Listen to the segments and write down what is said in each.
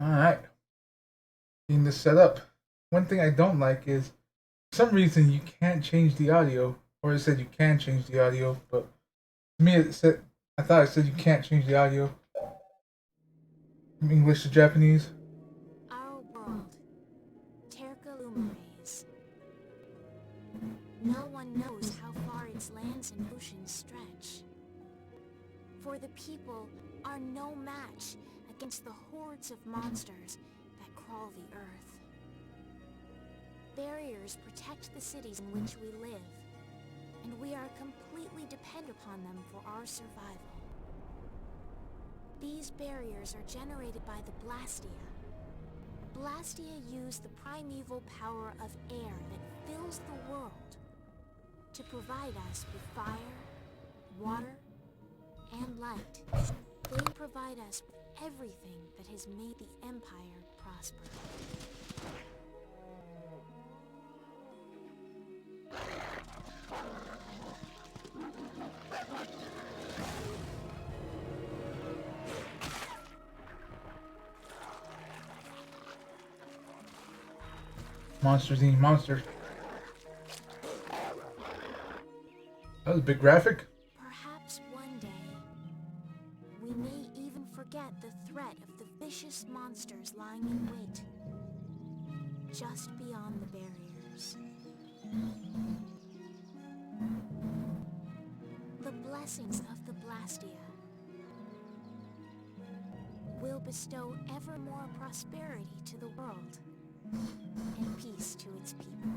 Alright, getting this set up. One thing I don't like is for some reason you can't change the audio. Or it said you can change the audio, but to me it said I thought it said you can't change the audio from English to Japanese. Our world, Terca Lumares. No one knows how far its lands and oceans stretch. For the people are no match against the hordes of monsters that crawl the earth. Barriers protect the cities in which we live, and we are completely dependent upon them for our survival. These barriers are generated by the Blastia. Blastia use the primeval power of air that fills the world to provide us with fire, water, and light. They provide us with everything that has made the Empire prosper. Monsters eating monsters. That was a big graphic. Perhaps one day, we may even forget the threat of the vicious monsters lying in wait just beyond the barriers. The blessings of the Blastia will bestow ever more prosperity to the world and peace to its people.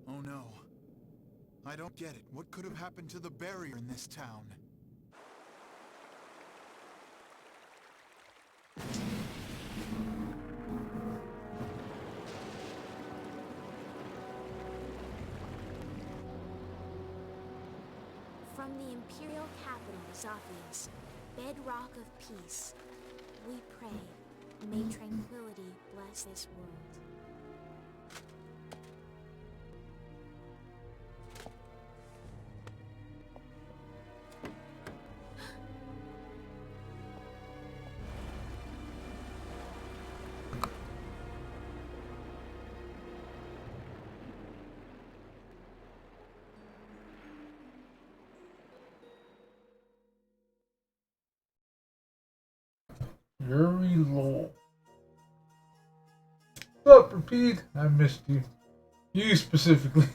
Oh no. I don't get it. What could have happened to the barrier in this town? From the imperial capital, Zophius, bedrock of peace, we pray, may tranquility bless this world. Yuri Lowell. What's up, Repeat? I missed you. You specifically.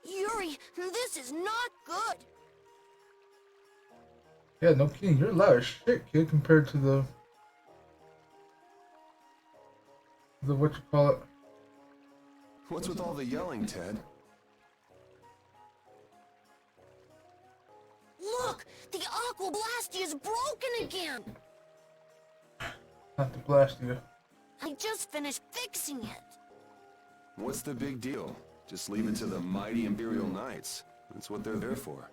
Yuri, this is not good. Yeah, no kidding. You're a lot of shit, kid, compared to the what you call it. What's with all the yelling, Ted? Look, the Aqua Blastia is broken again. Not to blast you. I just finished fixing it. What's the big deal? Just leave it to the mighty Imperial Knights. That's what they're there for.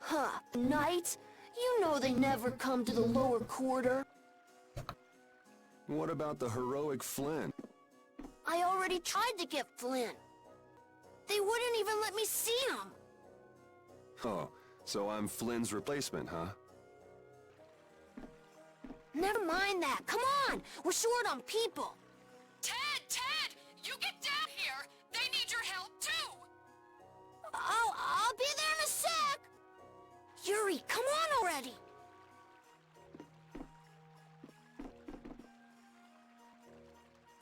Huh, Knights? You know they never come to the lower quarter. What about the heroic Flynn? I already tried to get Flynn. They wouldn't even let me see him. Oh, so I'm Flynn's replacement, huh? Never mind that. Come on, we're short on people. Ted! You get down here! They need your help, too! I'll be there in a sec. Yuri, come on already.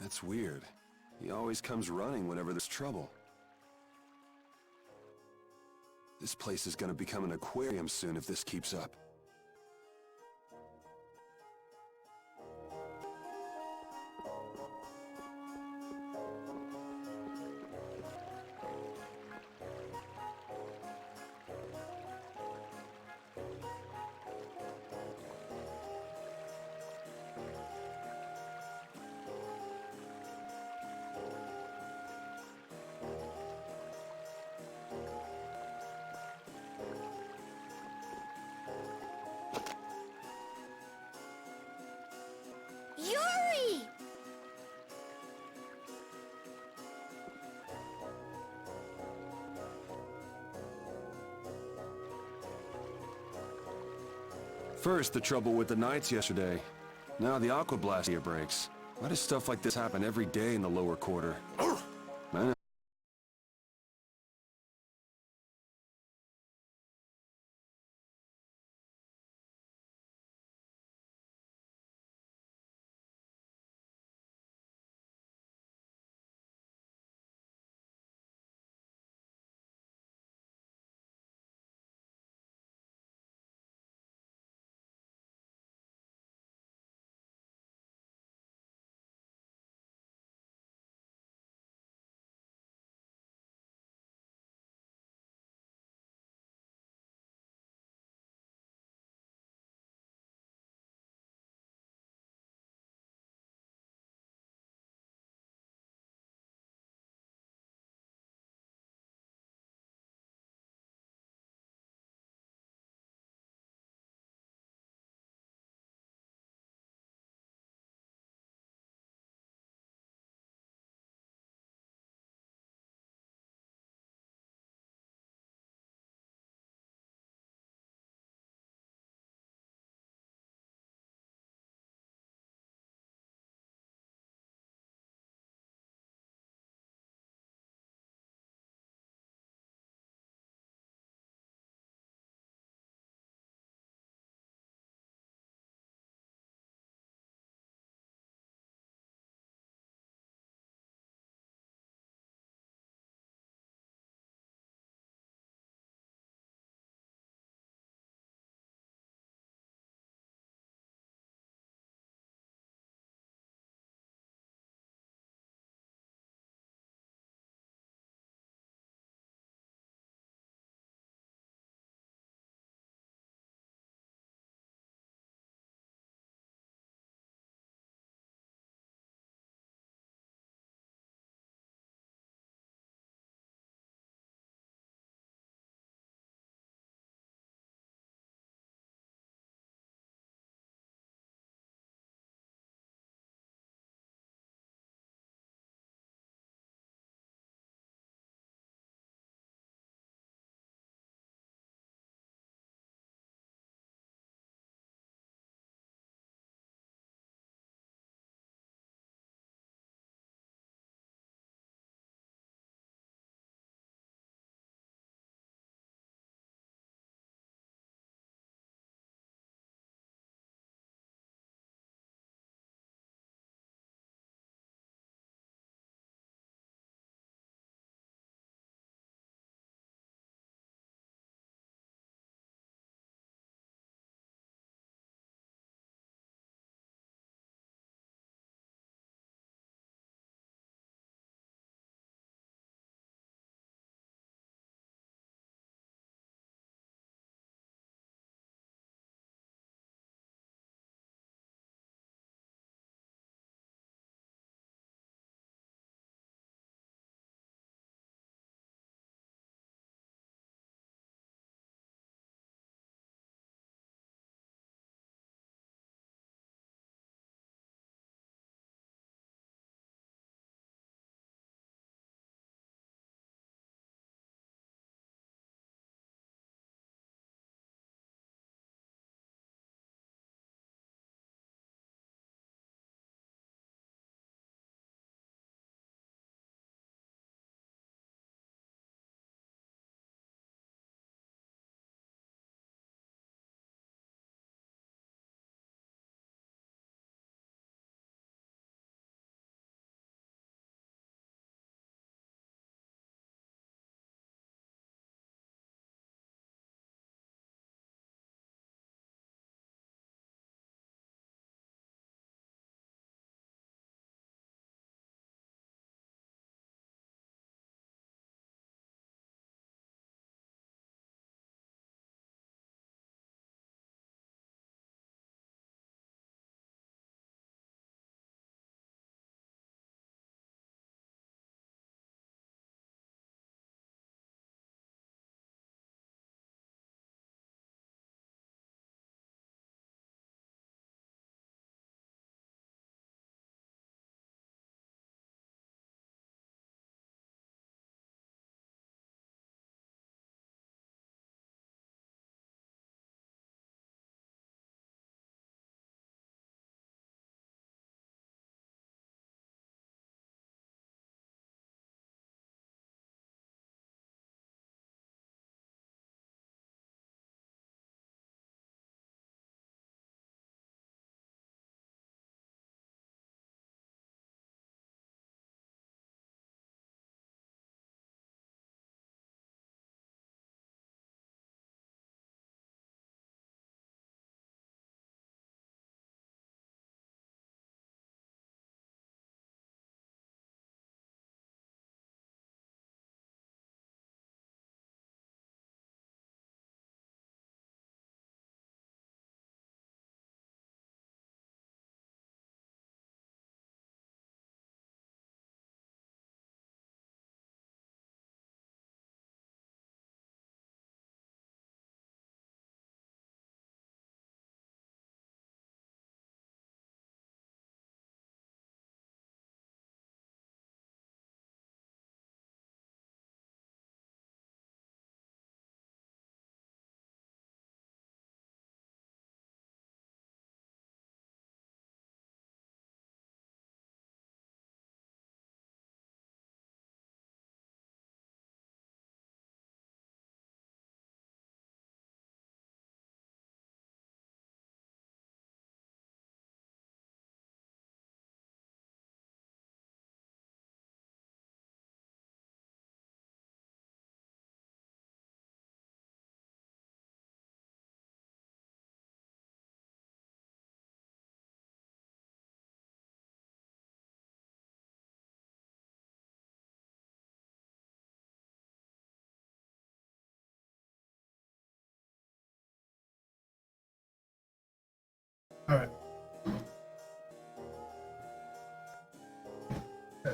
That's weird. He always comes running whenever there's trouble. This place is gonna become an aquarium soon if this keeps up. First, the trouble with the Knights yesterday. Now the Aqua Blast here breaks. Why does stuff like this happen every day in the lower quarter? Man,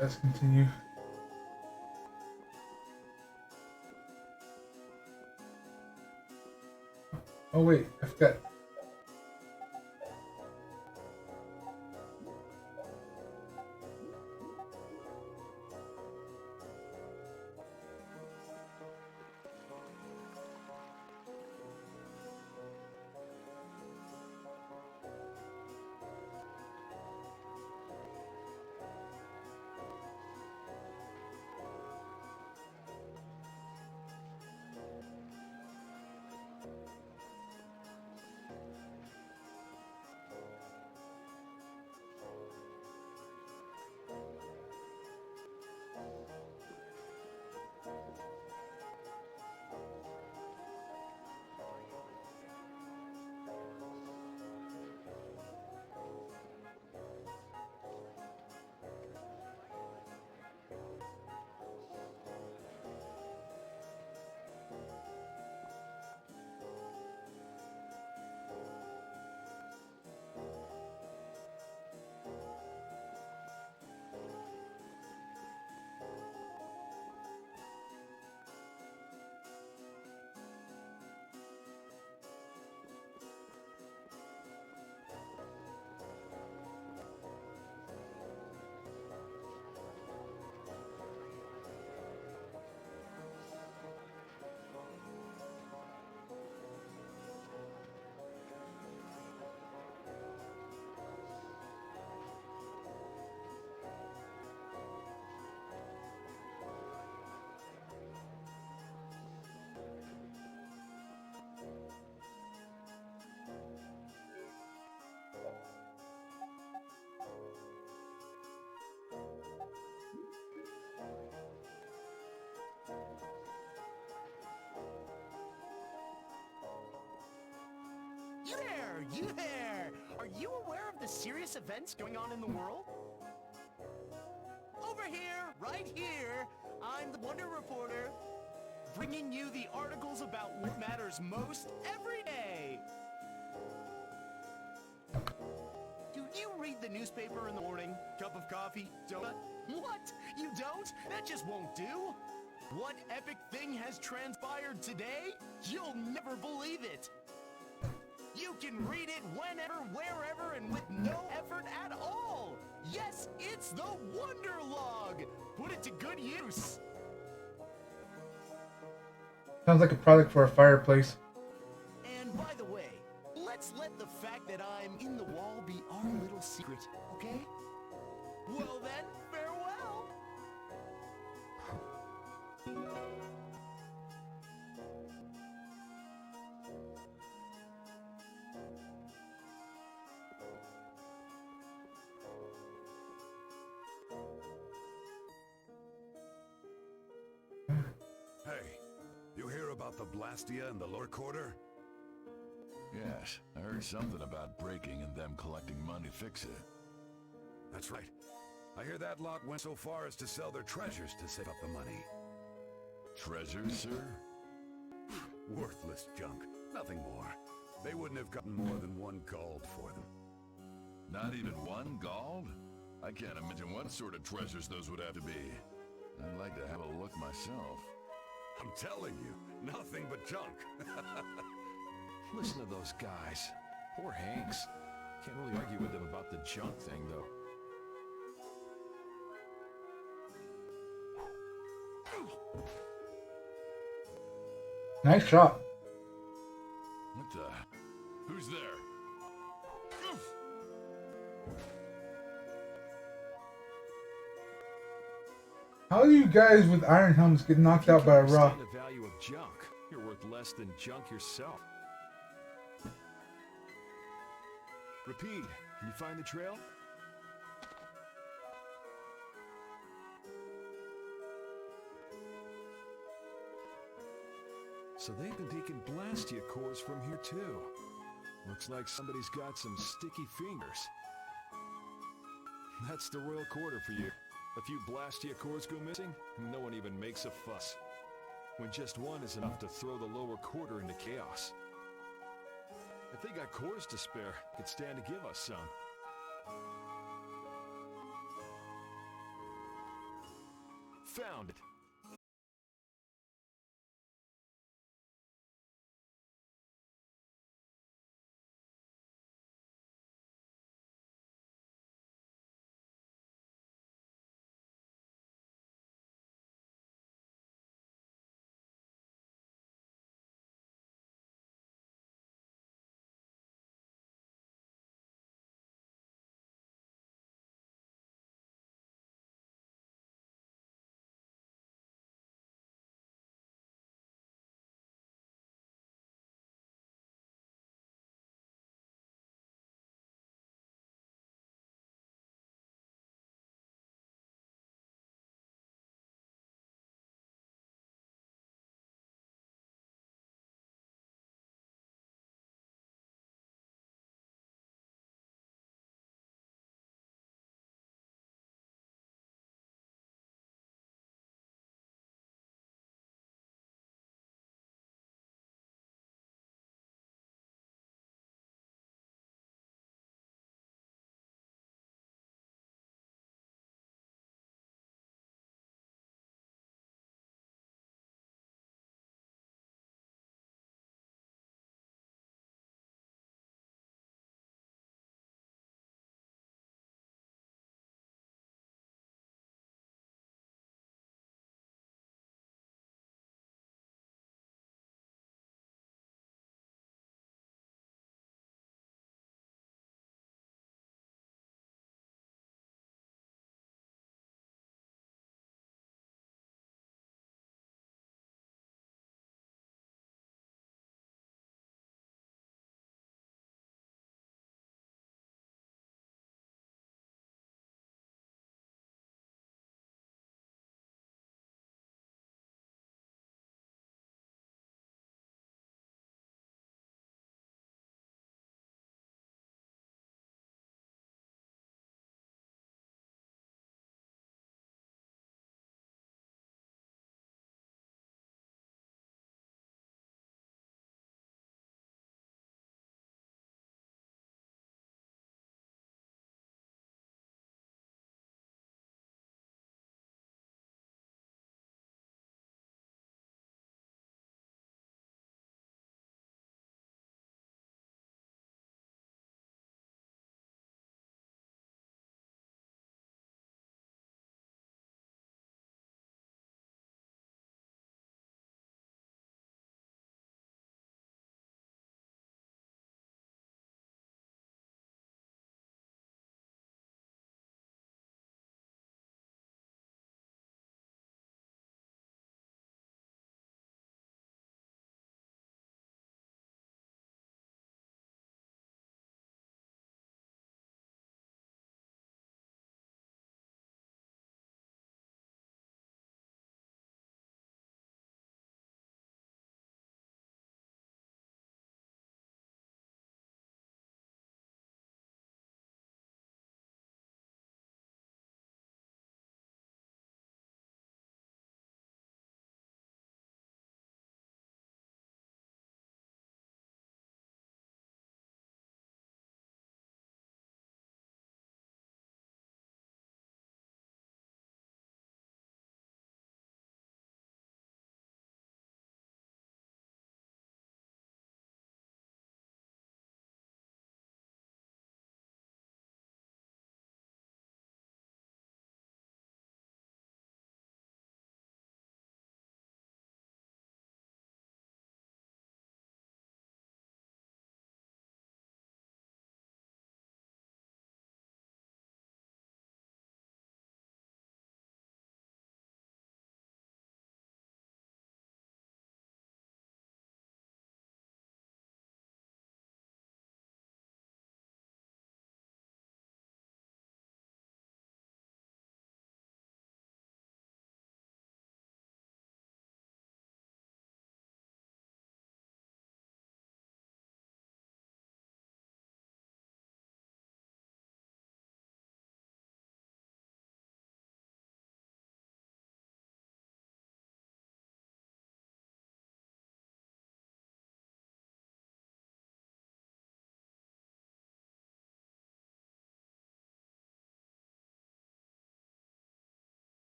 Let's continue. Oh wait, I forgot. You there! You there! Are you aware of the serious events going on in the world? Over here, right here, I'm the Wonder Reporter, bringing you the articles about what matters most every day. Do you read the newspaper in the morning? Cup of coffee? Donut? What? You don't? That just won't do. What epic thing has transpired today? You'll never believe it. You can read it whenever, wherever, and with no effort at all. Yes, it's the Wonder Log. Put it to good use. Sounds like a product for a fireplace. And by the way, let's let the fact that I'm in the wall be our little secret, okay? Well then, farewell. Hey, you hear about the Blastia in the lower quarter? Yes, I heard something about breaking and them collecting money to fix it. That's right. I hear that lot went so far as to sell their treasures to save up the money. Treasures, sir? Worthless junk. Nothing more. They wouldn't have gotten more than 1 gold for them. Not even 1 gold? I can't imagine what sort of treasures those would have to be. I'd like to have a look myself. I'm telling you, nothing but junk. Listen to those guys. Poor Hanks. Can't really argue with them about the junk thing, though. Nice shot. What the? Who's there? How do you guys with iron helmets get knocked out by a rock? The value of junk. You're worth less than junk yourself. Repeat. Can you find the trail? So they've been taking Blastia cores from here too. Looks like somebody's got some sticky fingers. That's the royal quarter for you. A few Blastia cores go missing, and no one even makes a fuss. When just one is enough to throw the lower quarter into chaos. If they got cores to spare, could stand to give us some. Found it.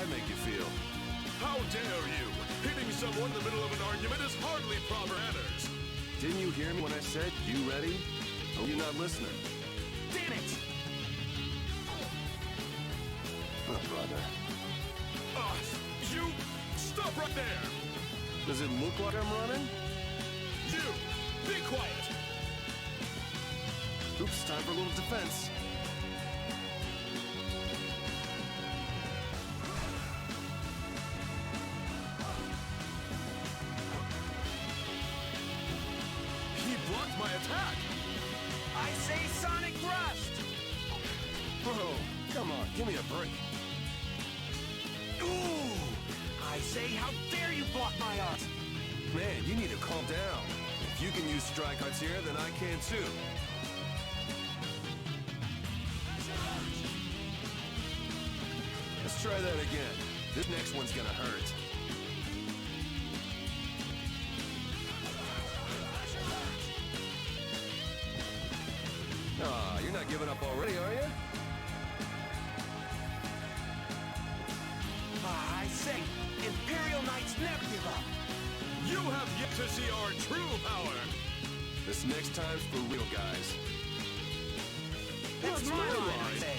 that make you feel? How dare you! Hitting someone in the middle of an argument is hardly proper manners! Didn't you hear me when I said, you ready? Or were you not listening? Damn it! Oh, brother. You... Stop right there! Does it look like I'm running? You! Be quiet! Oops, time for a little defense. He blocked my attack! I say Sonic Thrust! Bro, come on, give me a break. Ooh! I say, how dare you block my art! Man, you need to calm down. If you can use strike arts here, then I can too. Let's try that again. This next one's gonna hurt. Aw, you're not giving up already, are you? I say, Imperial Knights never give up! You have yet to see our true power! This next time's for real, guys. That's my line, I say!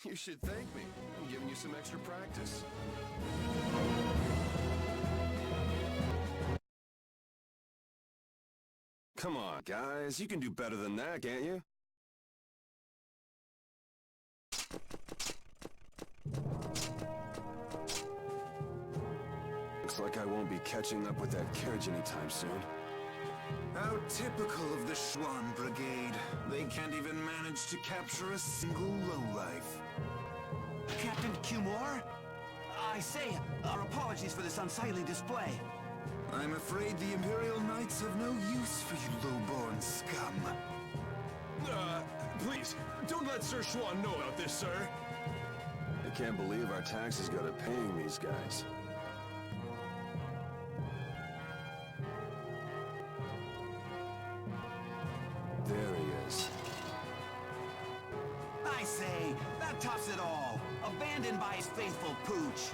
You should thank me. I'm giving you some extra practice. Come on, guys. You can do better than that, can't you? Looks like I won't be catching up with that carriage anytime soon. How typical of the Schwann Brigade. They can't even manage to capture a single lowlife. Captain Cumore? I say, our apologies for this unsightly display. I'm afraid the Imperial Knights have no use for you low-born scum. Please, don't let Sir Schwann know about this, sir. I can't believe our taxes go to paying these guys. There he is. I say, that tops it all. Abandoned by his faithful pooch.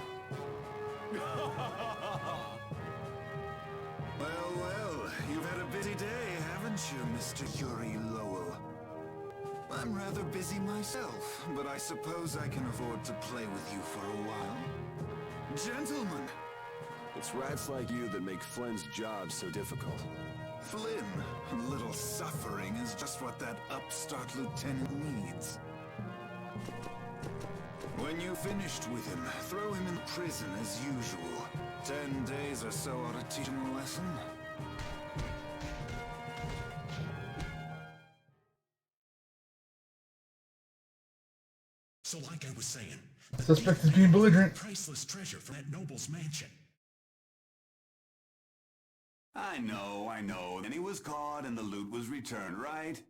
Well, you've had a busy day, haven't you, Mr. Yuri Lowell? I'm rather busy myself, but I suppose I can afford to play with you for a while. Gentlemen! It's rats like you that make Flynn's job so difficult. Flynn, a little suffering is just what that upstart lieutenant needs. When you're finished with him, throw him in prison as usual. 10 days or so ought to teach him a lesson. So like I was saying, Suspect is being belligerent. Priceless treasure from that noble's mansion. I know. And he was caught and the loot was returned, right?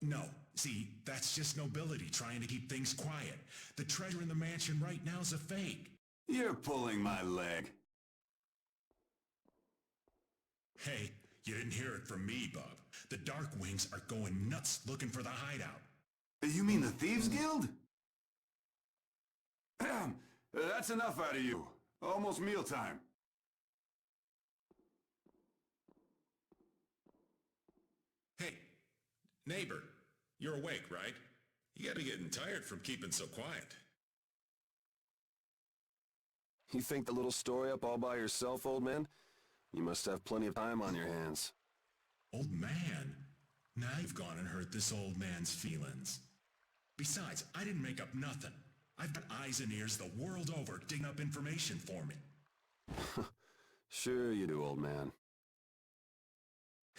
No, see, that's just nobility trying to keep things quiet. The treasure in the mansion right now is a fake. You're pulling my leg. Hey, you didn't hear it from me, Bob. The Dark Wings are going nuts looking for the hideout. You mean the Thieves Guild? That's enough out of you. Almost mealtime. Hey, neighbor, you're awake, right? You gotta be getting tired from keeping so quiet. You think the little story up all by yourself, old man? You must have plenty of time on your hands. Old man? Now you've gone and hurt this old man's feelings. Besides, I didn't make up nothing. I've got eyes and ears the world over digging up information for me. Sure you do, old man.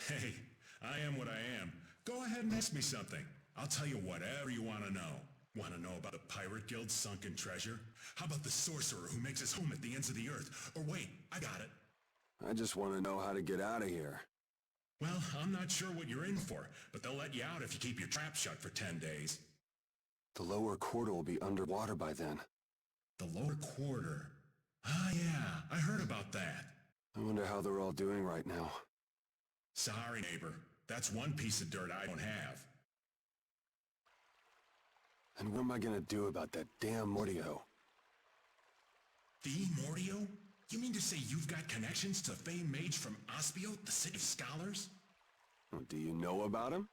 Hey, I am what I am. Go ahead and ask me something. I'll tell you whatever you want to know. Want to know about the Pirate Guild's sunken treasure? How about the sorcerer who makes his home at the ends of the earth? Or wait, I got it. I just want to know how to get out of here. Well, I'm not sure what you're in for, but they'll let you out if you keep your trap shut for 10 days. The lower quarter will be underwater by then. The lower quarter? Ah, yeah, I heard about that. I wonder how they're all doing right now. Sorry, neighbor. That's one piece of dirt I don't have. And what am I gonna do about that damn Mordio? The Mordio? You mean to say you've got connections to the famed mage from Ospio, the city of scholars? Well, do you know about him?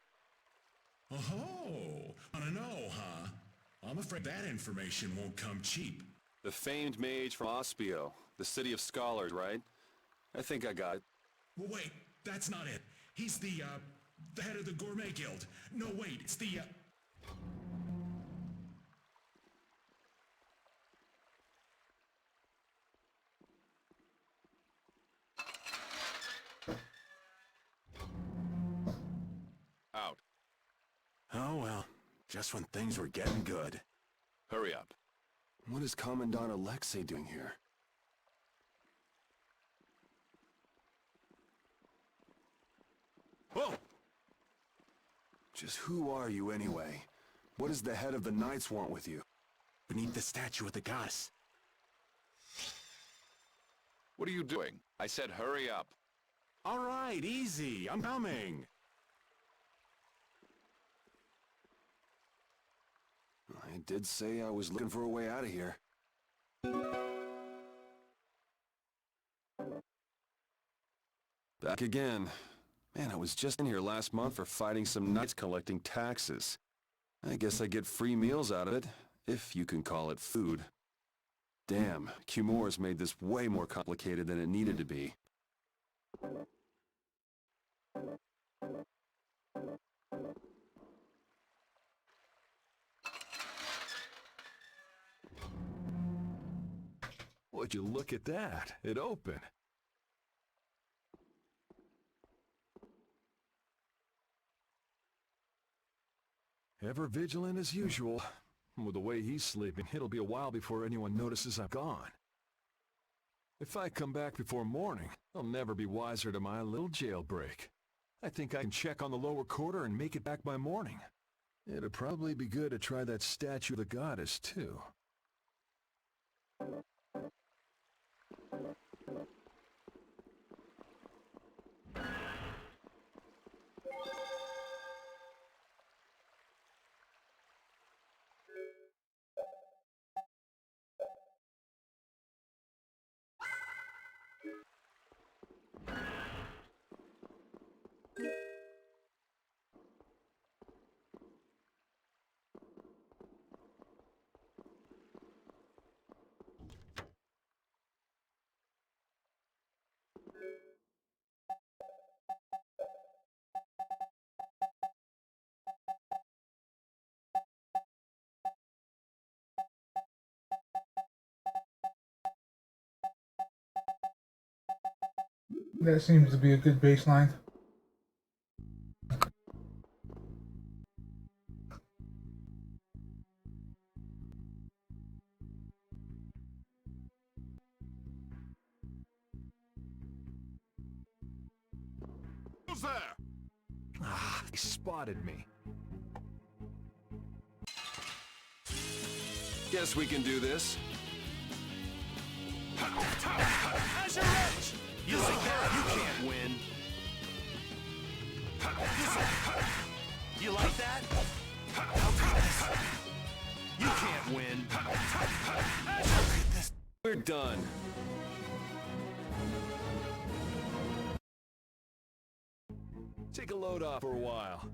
Oh, wanna know, huh? I'm afraid that information won't come cheap. The famed mage from Ospio, the city of scholars, right? I think I got it. Well, wait, that's not it. He's the head of the Gourmet Guild. No, wait, it's the, Out. Oh well, just when things were getting good. Hurry up. What is Commandant Alexei doing here? Whoa! Just who are you anyway? What does the head of the Knights want with you? Beneath the statue of the goddess. What are you doing? I said hurry up. All right, easy. I'm coming. I did say I was looking for a way out of here. Back again. Man, I was just in here last month for fighting some knights collecting taxes. I guess I get free meals out of it, if you can call it food. Damn, Cumor's made this way more complicated than it needed to be. Would you look at that? It opened. Ever vigilant as usual. With the way he's sleeping, it'll be a while before anyone notices I'm gone. If I come back before morning, I'll never be wiser to my little jailbreak. I think I can check on the lower quarter and make it back by morning. It'd probably be good to try that statue of the goddess, too. That seems to be a good baseline. Who's there? Ah, he spotted me. Guess we can do this. How's your edge? You like that? You can't win. You like that? You can't win. We're done. Take a load off for a while.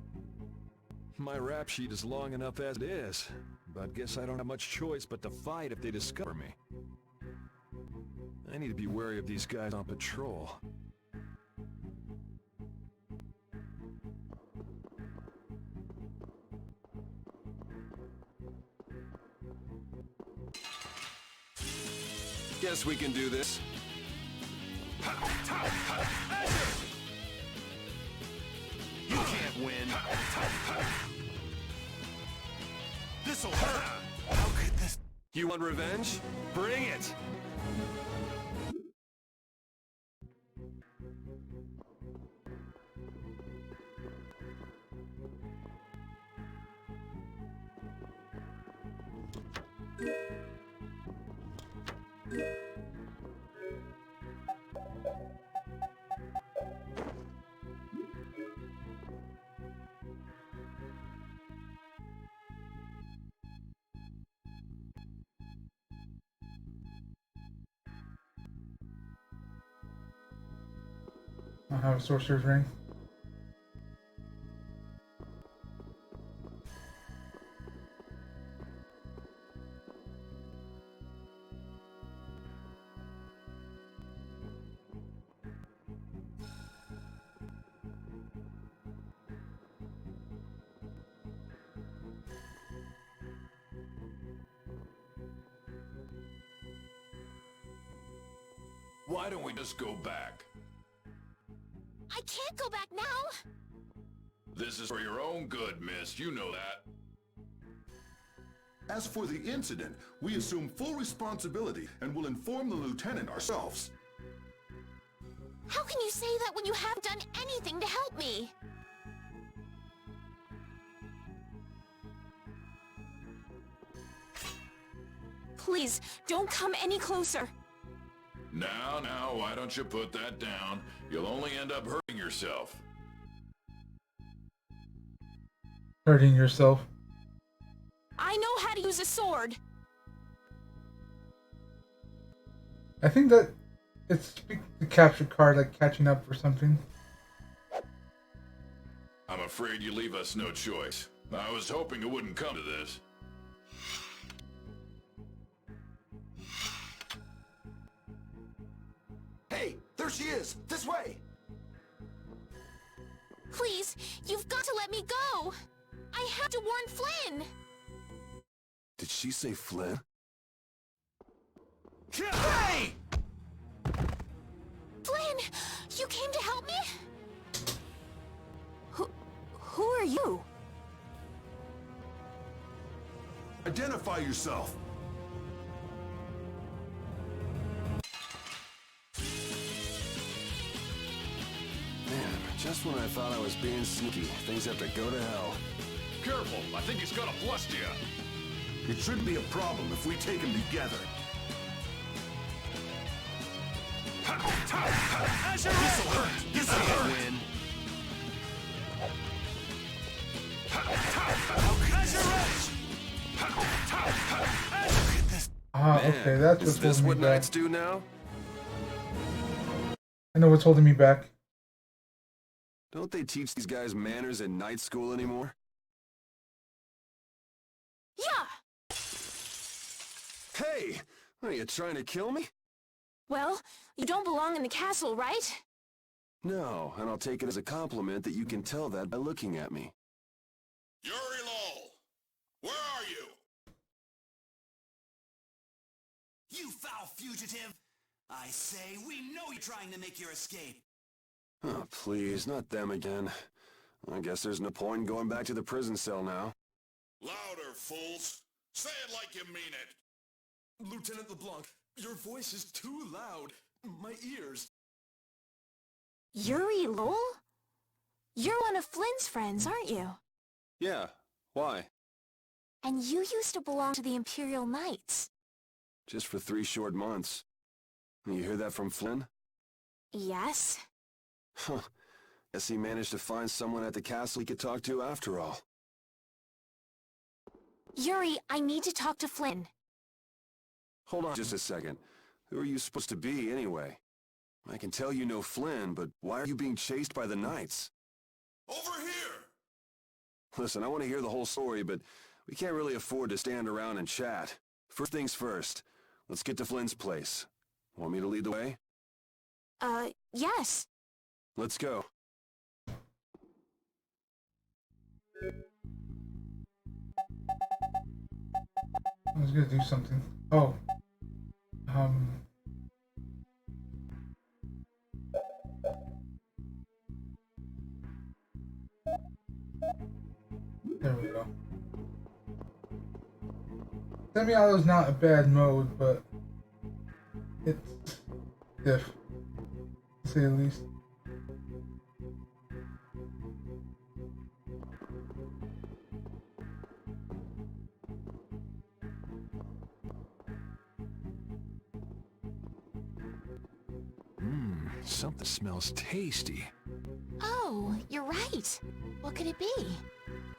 My rap sheet is long enough as it is, but guess I don't have much choice but to fight if they discover me. I need to be wary of these guys on patrol. Guess we can do this. You can't win. This'll hurt. How could this... You want revenge? Bring it! I have a sorcerer's ring. Why don't we just go back? I can't go back now. This is for your own good, miss. You know that. As for the incident, we assume full responsibility and will inform the lieutenant ourselves. How can you say that when you haven't done anything to help me? Please, don't come any closer. Now, why don't you put that down? You'll only end up hurting yourself. Hurting yourself. I know how to use a sword. I think that it's the capture card, like catching up or something. I'm afraid you leave us no choice. I was hoping it wouldn't come to this. Hey, there she is! This way! Please, you've got to let me go. I have to warn Flynn. Did she say Flynn? Hey! Flynn, you came to help me? Who are you? Identify yourself! Man, just when I thought I was being sneaky, things have to go to hell. Careful, I think he's gonna blast you. It shouldn't be a problem if we take him together. This'll hurt. You can't win. Okay, that's Is what's this holding what me back. knights do now? I know what's holding me back. Don't they teach these guys manners in night school anymore? Yeah. Hey! Are you trying to kill me? Well, you don't belong in the castle, right? No, and I'll take it as a compliment that you can tell that by looking at me. Yuri Lowell, where are you? You foul fugitive! I say, we know you're trying to make your escape. Oh, please, not them again. I guess there's no point in going back to the prison cell now. Louder, fools. Say it like you mean it. Lieutenant LeBlanc, your voice is too loud. My ears. Yuri Lowell? You're one of Flynn's friends, aren't you? Yeah, why? And you used to belong to the Imperial Knights. Just for 3 short months. You hear that from Flynn? Yes. Huh. Guess he managed to find someone at the castle he could talk to after all. Yuri, I need to talk to Flynn. Hold on just a second. Who are you supposed to be, anyway? I can tell you know Flynn, but why are you being chased by the Knights? Over here! Listen, I want to hear the whole story, but we can't really afford to stand around and chat. First things first, let's get to Flynn's place. Want me to lead the way? Yes. Let's go. I was gonna do something. Oh. There we go. Semi-auto is not a bad mode, but it's diff, to say the least. Something smells tasty. Oh, you're right. What could it be?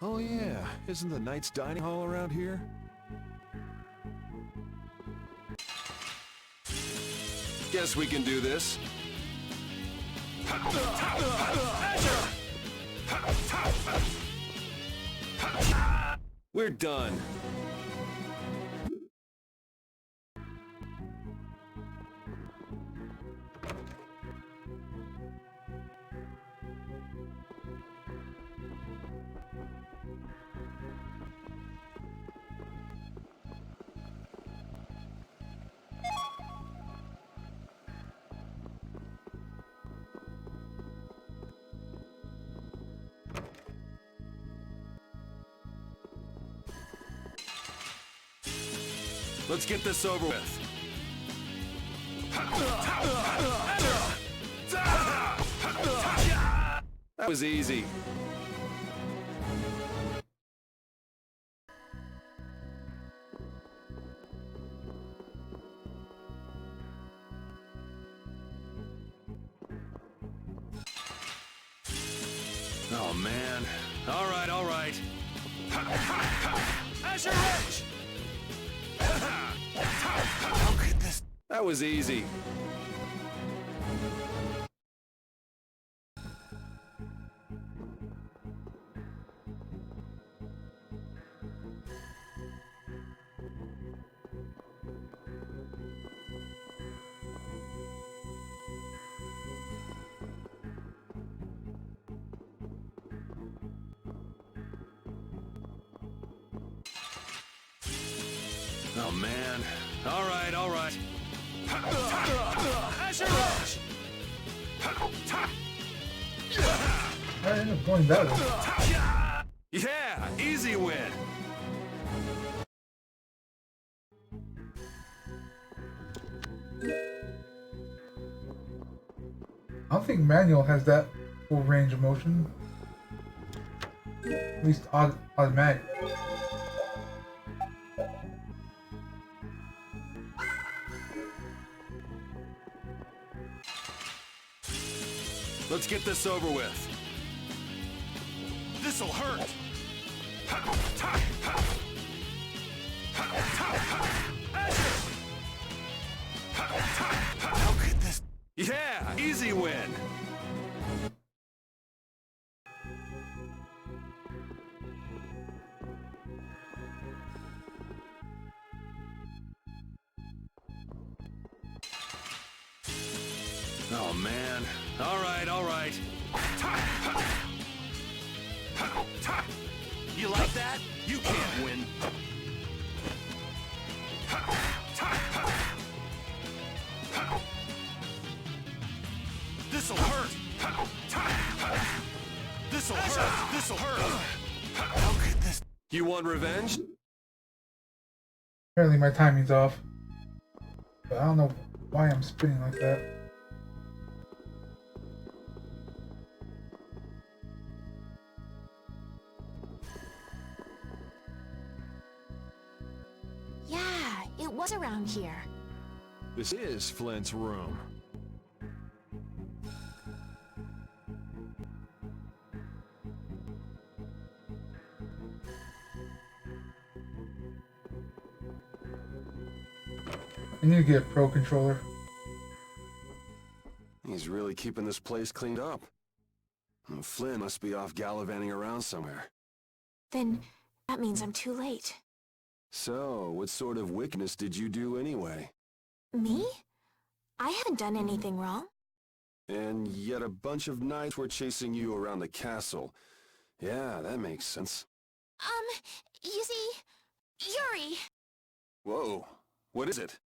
Oh yeah, isn't the Knight's Dining Hall around here? Guess we can do this. We're done. Let's get this over with. That was easy. Oh man. All right, all right. Azure Edge! How could this? That was easy. Oh man. All right, all right. Azure Edge! I ended up going that way. Yeah, easy win. I don't think manual has that full range of motion. At least automatic. Let's get this over with. This'll hurt. How could this? Yeah, easy win. Oh man. All right, all right. You like that? You can't win. This'll hurt. This'll hurt. This'll hurt. How could this? You want revenge? Apparently my timing's off. But I don't know why I'm spinning like that. Yeah, it was around here. This is Flint's room. I need to get a pro controller. He's really keeping this place cleaned up. And Flynn must be off gallivanting around somewhere. Then that means I'm too late. So, what sort of wickedness did you do anyway? Me? I haven't done anything wrong. And yet a bunch of knights were chasing you around the castle. Yeah, that makes sense. You see, Yuri... Whoa, what is it?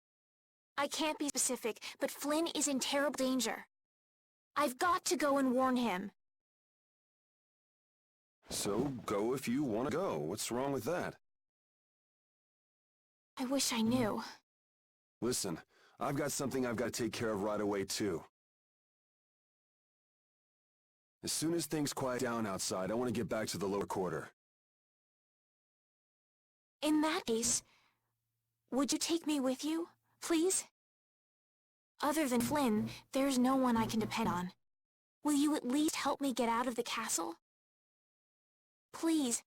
I can't be specific, but Flynn is in terrible danger. I've got to go and warn him. So, go if you want to go. What's wrong with that? I wish I knew. Listen, I've got something I've got to take care of right away, too. As soon as things quiet down outside, I want to get back to the lower quarter. In that case, would you take me with you, please? Other than Flynn, there's no one I can depend on. Will you at least help me get out of the castle? Please,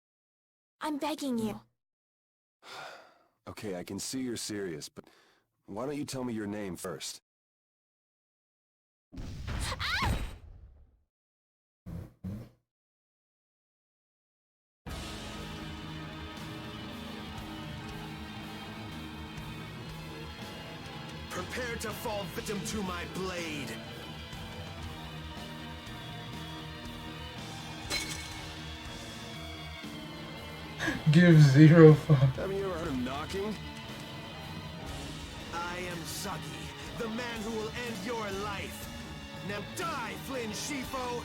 I'm begging you. Okay, I can see you're serious, but why don't you tell me your name first? Ah! Prepare to fall victim to my blade. Give zero fuck. Haven't you ever heard of knocking? I am Zagi, the man who will end your life. Now die, Flynn Shifo!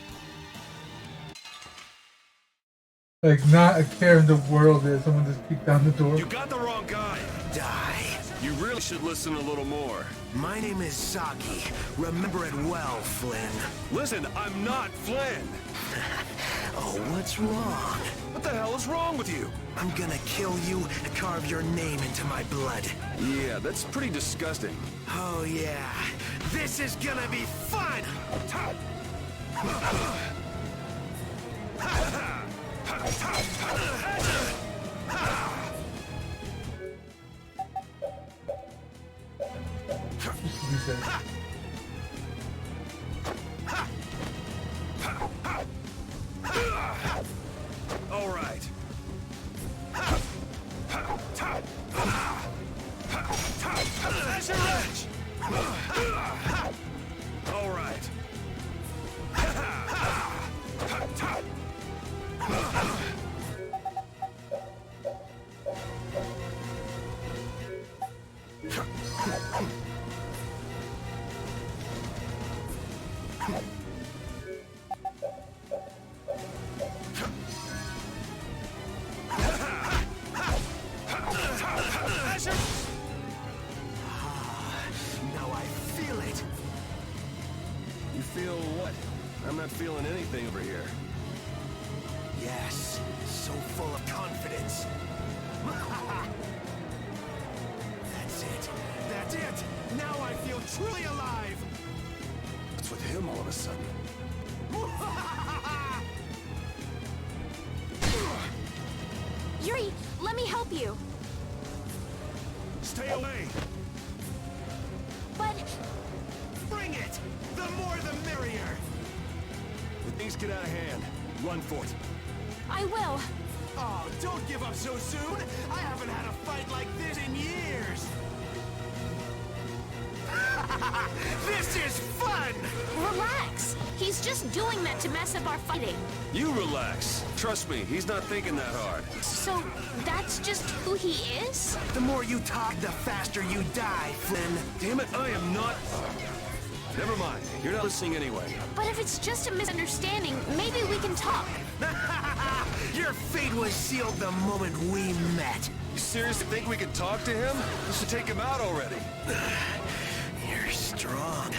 Like, not a care in the world that someone just kicked down the door. You got the wrong guy! Die! You really should listen a little more. My name is Zagi. Remember it well, Flynn. Listen, I'm not Flynn! Oh, what's wrong? What the hell is wrong with you? I'm gonna kill you and carve your name into my blood. Yeah, that's pretty disgusting. Oh, yeah. This is gonna be fun! He said. All right. That's your edge. All right. Now I feel it. You feel what? I'm not feeling anything over here. Yes, so full of confidence. That's it. That's it. Now I feel truly alive. What's with him all of a sudden? Yuri, let me help you. Stay away! But... Bring it! The more the merrier! When things get out of hand, run for it. I will. Oh, don't give up so soon! I haven't had a fight like this in years! This is fun! Relax. He's just doing that to mess up our fighting. You relax. Trust me, he's not thinking that hard. So, that's just who he is? The more you talk, the faster you die, Flynn. Damn it, I am not... Never mind, you're not listening anyway. But if it's just a misunderstanding, maybe we can talk. Your fate was sealed the moment we met. You seriously think we can talk to him? We should take him out already. You're strong.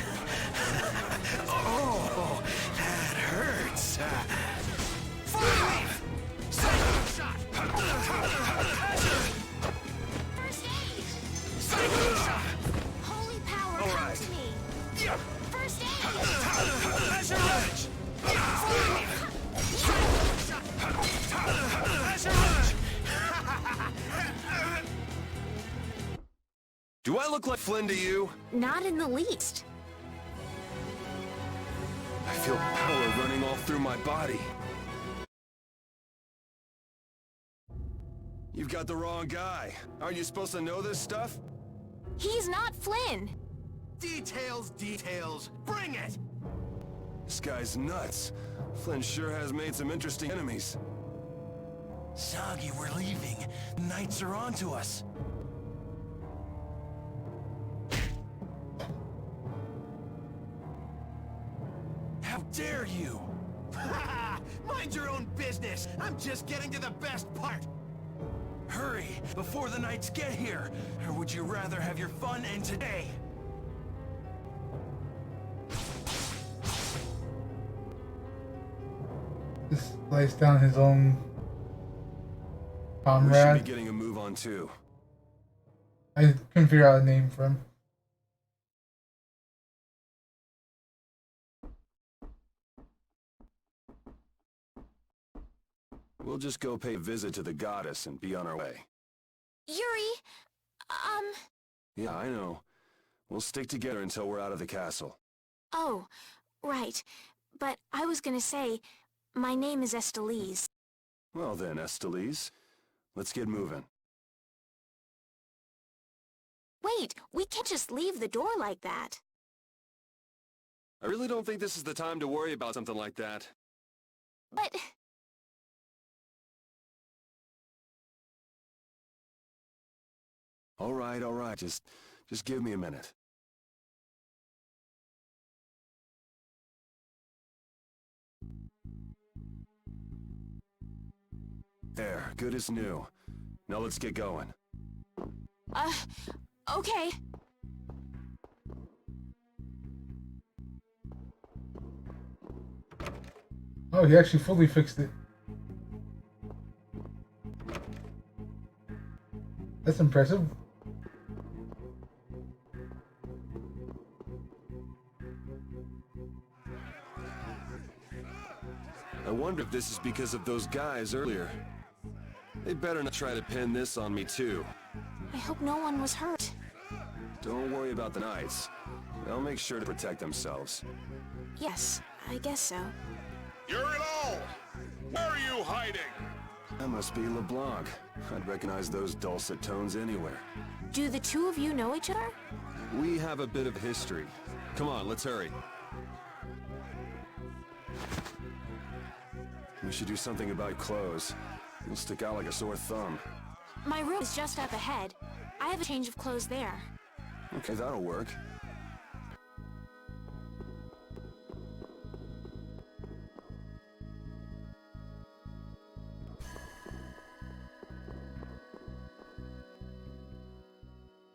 Oh, that hurts. 5! Second shot! First aid! Second shot! Holy power, All come right. to me. First aid! That's your edge! That's your edge! Do I look like Flynn to you? Not in the least. I feel power running all through my body. You've got the wrong guy. Aren't you supposed to know this stuff? He's not Flynn. Details, details. Bring it! This guy's nuts. Flynn sure has made some interesting enemies. Soggy, we're leaving. The Knights are onto us. How dare you! Mind your own business! I'm just getting to the best part! Hurry, before the Knights get here! Or would you rather have your fun end today? Just lays down his own We should comrade. be getting a move on too. I couldn't figure out a name for him. We'll just go pay a visit to the goddess and be on our way. Yuri, Yeah, I know. We'll stick together until we're out of the castle. Oh, right. But I was gonna say, my name is Estelise. Well then, Estelise, let's get moving. Wait, we can't just leave the door like that. I really don't think this is the time to worry about something like that. But... All right, just give me a minute. There, good as new. Now let's get going. Okay. Oh, he actually fully fixed it. That's impressive. I wonder if this is because of those guys earlier. They better not try to pin this on me too. I hope no one was hurt. Don't worry about the Knights. They'll make sure to protect themselves. Yes, I guess so. You're it all! Where are you hiding? That must be LeBlanc. I'd recognize those dulcet tones anywhere. Do the two of you know each other? We have a bit of history. Come on, let's hurry. We should do something about clothes. You'll stick out like a sore thumb. My room is just up ahead. I have a change of clothes there. Okay, that'll work.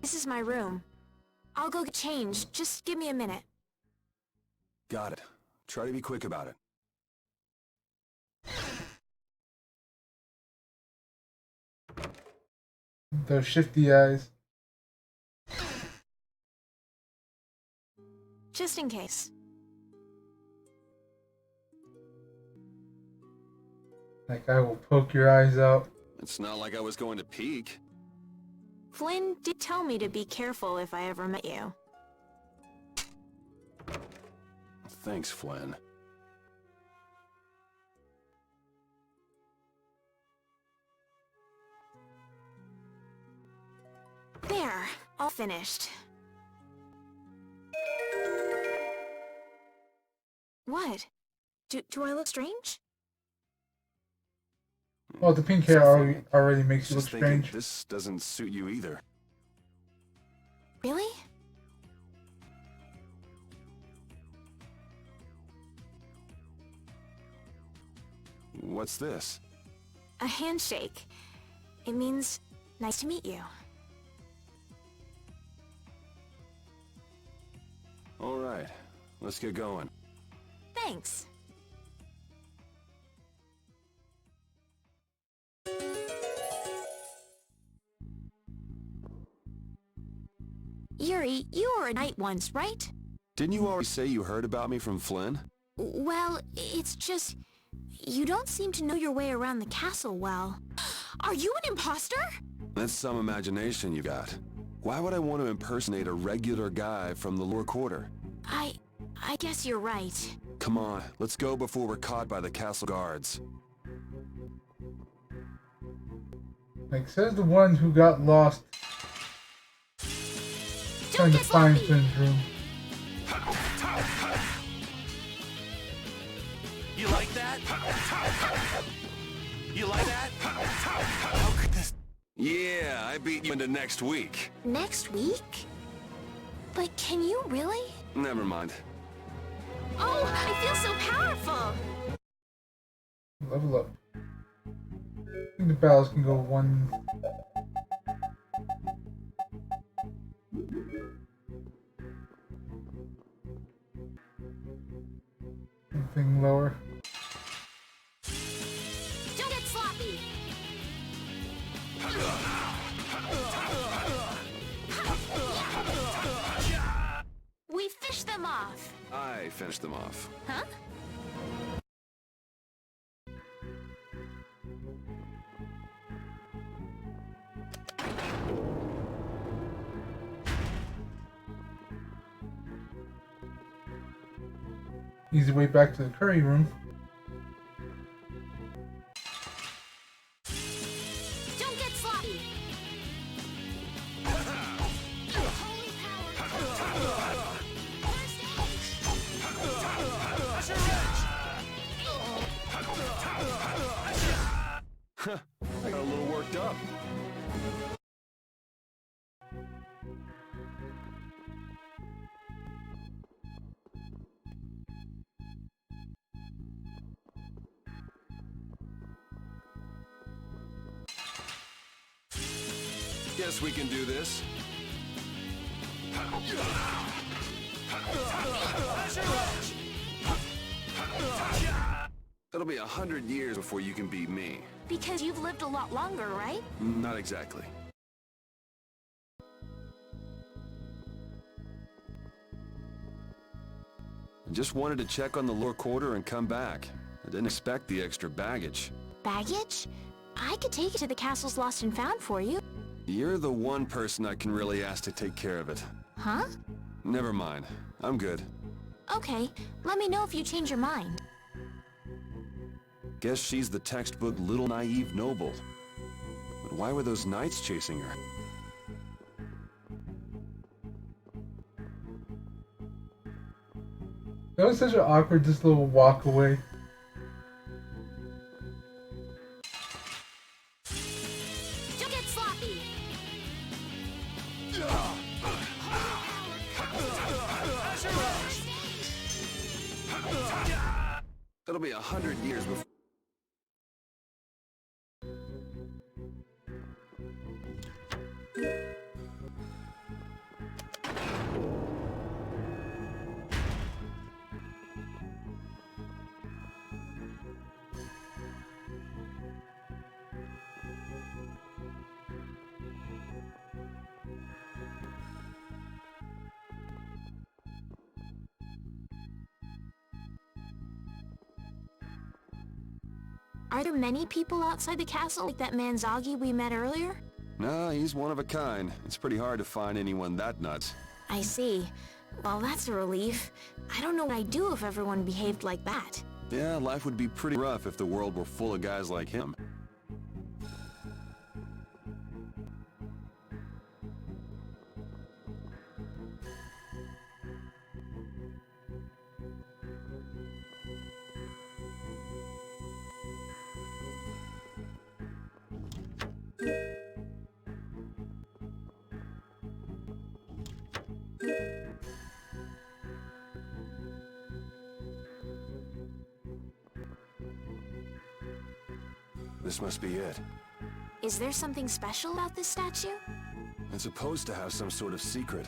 This is my room. I'll go get changed. Just give me a minute. Got it. Try to be quick about it. Those shifty eyes. Just in case. Like I will poke your eyes out. It's not like I was going to peek. Flynn did tell me to be careful if I ever met you. Thanks, Flynn. There, all finished. What? Do I look strange? Well, the pink hair already makes you look Just thinking, strange. this doesn't suit you either. Really? What's this? A handshake. It means, nice to meet you. All right, let's get going. Thanks. Yuri, you were a knight once, right? Didn't you already say you heard about me from Flynn? Well, it's just... You don't seem to know your way around the castle well. Are you an imposter? That's some imagination you got. Why would I want to impersonate a regular guy from the lower quarter? I guess you're right. Come on, let's go before we're caught by the castle guards. Like, says the one who got lost trying to find Flynn's room. You like that? How could this... Yeah, I beat you into next week. Next week? But can you really? Never mind. Oh, I feel so powerful! Level up. I think the battles can go one. Anything lower. Don't get sloppy! We fished them off. I finished them off. Huh? Easy way back to the curry room. Don't get sloppy! Holy power! First Huh, I got a little worked up. Guess we can do this. It'll be 100 years before you can beat me. Because you've lived a lot longer, right? Not exactly. I just wanted to check on the lower quarter and come back. I didn't expect the extra baggage. Baggage? I could take it to the castle's lost and found for you. You're the one person I can really ask to take care of it. Huh? Never mind. I'm good. Okay, let me know if you change your mind. Guess she's the textbook little naive noble. But why were those knights chasing her? That was such an awkward, just little walk away. Don't get sloppy! It'll be 100 years before... Are there many people outside the castle like that man Zoggy we met earlier? No, he's one of a kind. It's pretty hard to find anyone that nuts. I see. Well, that's a relief. I don't know what I'd do if everyone behaved like that. Yeah, life would be pretty rough if the world were full of guys like him. This must be it. Is there something special about this statue? It's supposed to have some sort of secret.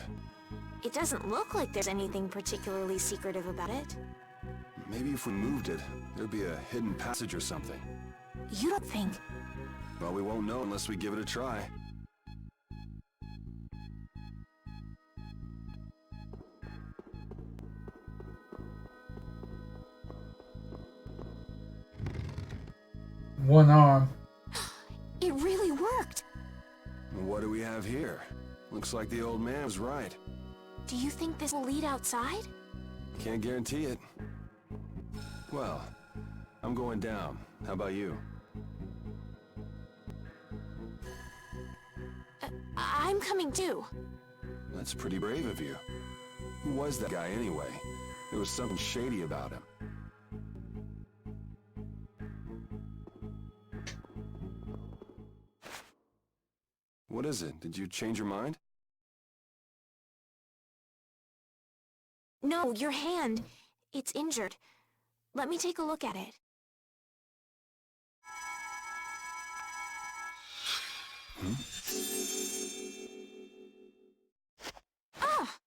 It doesn't look like there's anything particularly secretive about it. Maybe if we moved it, there'd be a hidden passage or something. You don't think? Well, we won't know unless we give it a try. One arm. It really worked! What do we have here? Looks like the old man was right. Do you think this will lead outside? Can't guarantee it. Well, I'm going down. How about you? I'm coming too. That's pretty brave of you. Who was that guy anyway? There was something shady about him. What is it? Did you change your mind? No, your hand. It's injured. Let me take a look at it. Ah!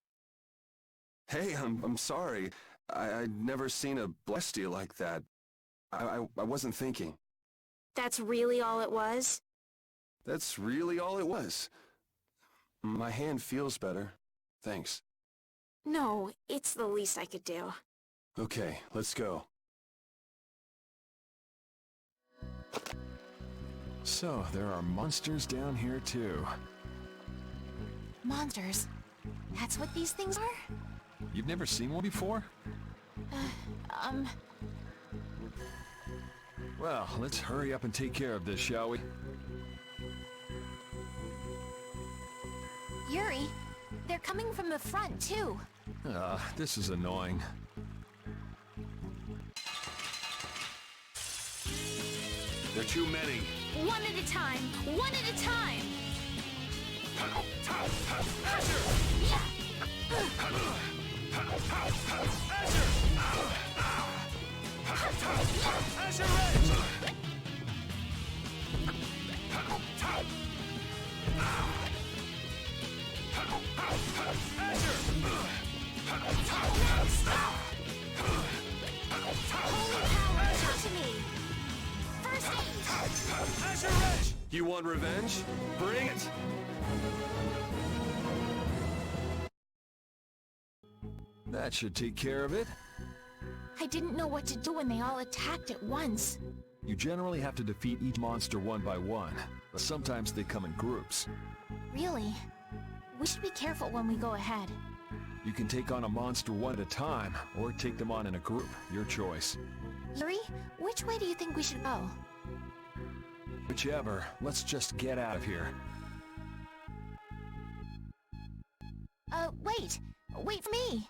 Hey, I'm sorry. I'd never seen a Blestia like that. I wasn't thinking. That's really all it was? That's really all it was. My hand feels better. Thanks. No, it's the least I could do. Okay, let's go. So, there are monsters down here too. Monsters? That's what these things are? You've never seen one before? Well, let's hurry up and take care of this, shall we? Yuri, they're coming from the front, too. This is annoying. There are too many. One at a time! One at a time! You want revenge? Bring it! That should take care of it. I didn't know what to do when they all attacked at once. You generally have to defeat each monster one by one, but sometimes they come in groups. Really? We should be careful when we go ahead. You can take on a monster one at a time, or take them on in a group. Your choice. Yuri, which way do you think we should go? Whichever. Let's just get out of here. Wait! Wait for me!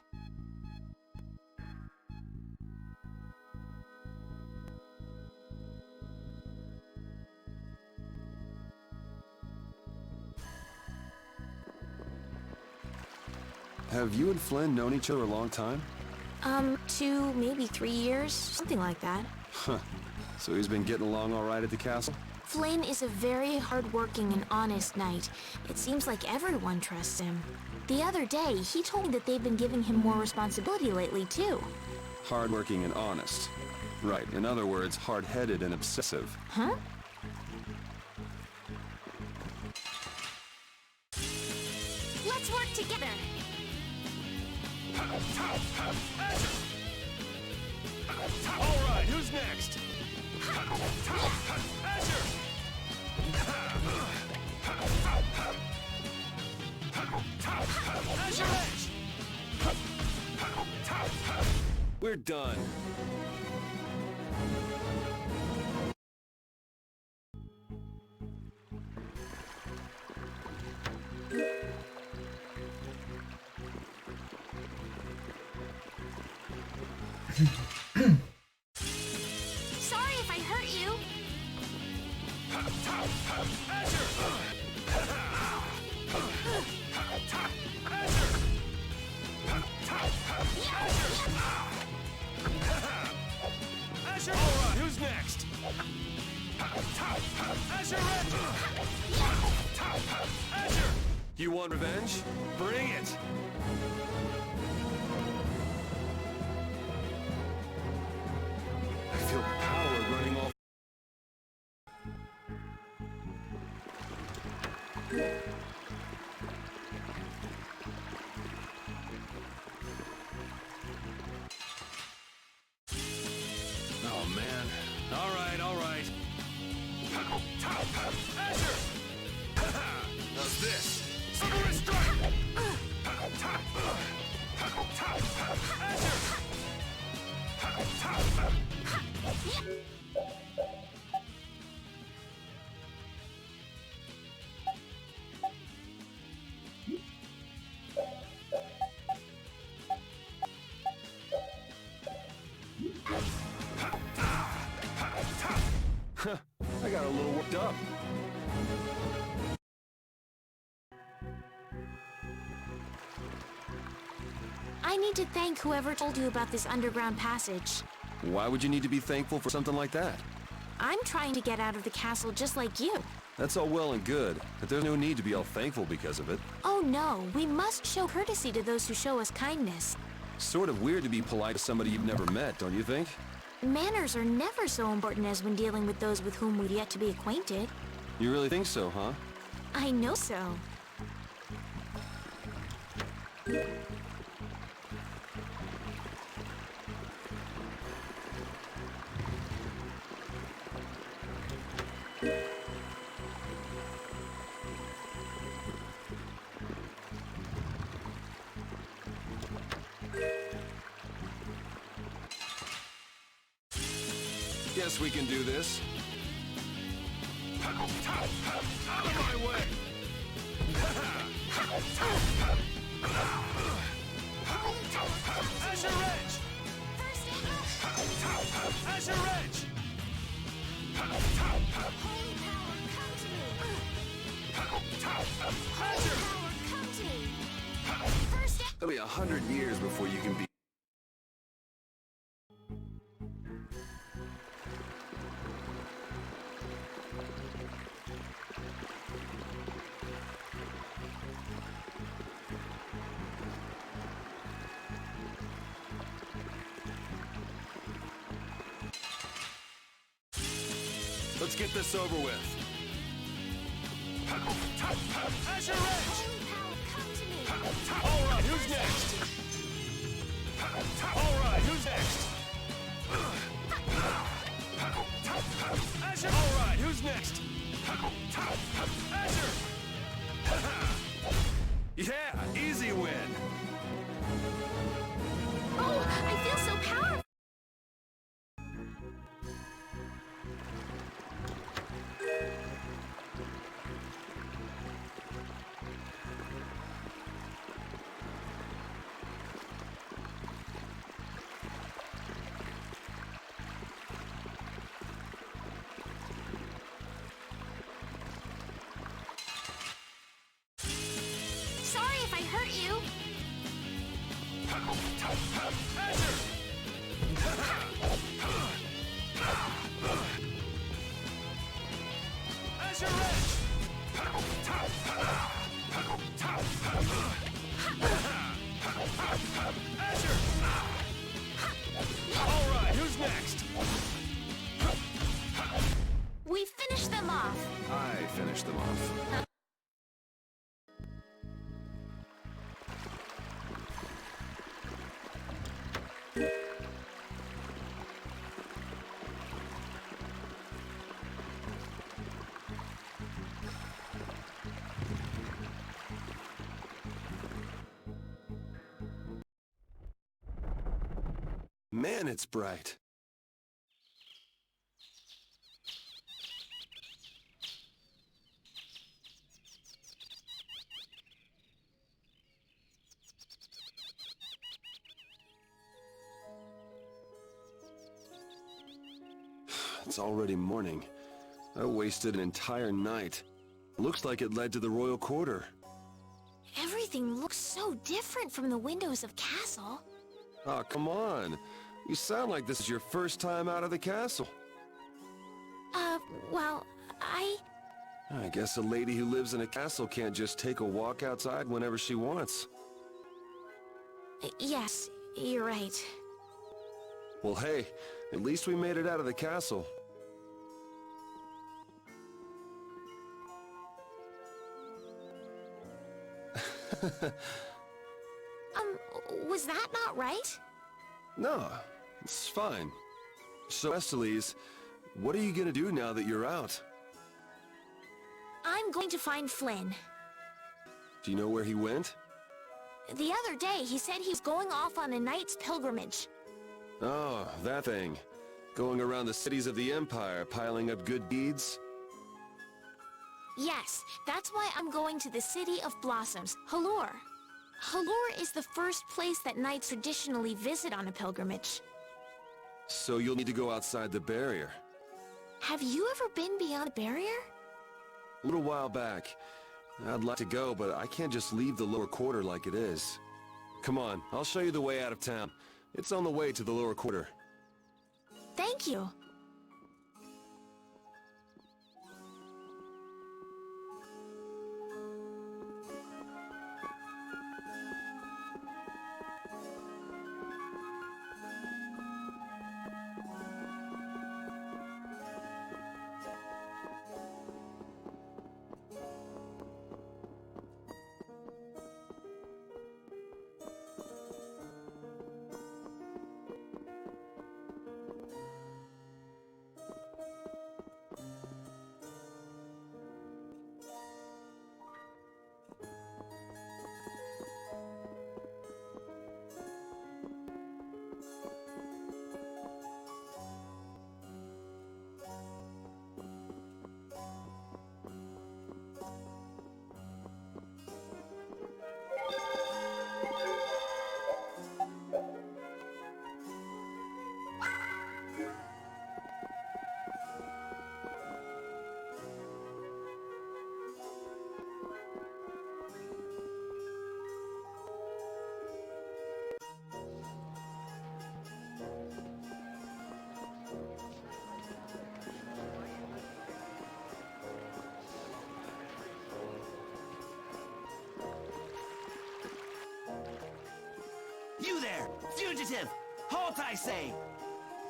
Have you and Flynn known each other a long time? 2, maybe 3 years, something like that. Huh. So he's been getting along all right at the castle? Flynn is a very hardworking and honest knight. It seems like everyone trusts him. The other day, he told me that they've been giving him more responsibility lately, too. Hardworking and honest. Right, in other words, hard-headed and obsessive. Huh? Let's work together! All right, who's next? We're done. Sorry if I hurt you. All right, who's next? You want revenge? Bring it! I feel power running off. Oh man. All right, all right. How's this? Silver strike! I got a little worked up. I need to thank whoever told you about this underground passage. Why would you need to be thankful for something like that? I'm trying to get out of the castle just like you. That's all well and good, but there's no need to be all thankful because of it. Oh no, we must show courtesy to those who show us kindness. Sort of weird to be polite to somebody you've never met, don't you think? Manners are never so important as when dealing with those with whom we've yet to be acquainted. You really think so, huh? I know so. Guess we can do this. Out of my way! Azure Edge! Azure Edge! Holy power, come to me! Azure! Power, come to me! First It'll be 100 years before you can be... Let's get this over with. Azure Edge! Holy power, come to me! Alright, who's next? Alright, who's next? Azure! Alright, who's next? Azure! Yeah, easy win. Oh, I feel so powerful! Sorry if I hurt you. Azure! Azure Edge! Azure! Alright, who's next? We finished them off. I finished them off. Man, it's bright. It's already morning. I wasted an entire night. Looks like it led to the royal quarter. Everything looks so different from the windows of castle. Oh, come on. You sound like this is your first time out of the castle. Well, I guess a lady who lives in a castle can't just take a walk outside whenever she wants. Yes, you're right. Well, hey, at least we made it out of the castle. Was that not right? No, it's fine. So, Estelise, what are you gonna do now that you're out? I'm going to find Flynn. Do you know where he went? The other day, he said he was going off on a knight's pilgrimage. Oh, that thing. Going around the cities of the Empire, piling up good deeds? Yes, that's why I'm going to the City of Blossoms, Halure. Halure is the first place that knights traditionally visit on a pilgrimage. So you'll need to go outside the barrier. Have you ever been beyond the barrier? A little while back. I'd like to go, but I can't just leave the lower quarter like it is. Come on, I'll show you the way out of town. It's on the way to the lower quarter. Thank you. You there! Fugitive! Halt, I say!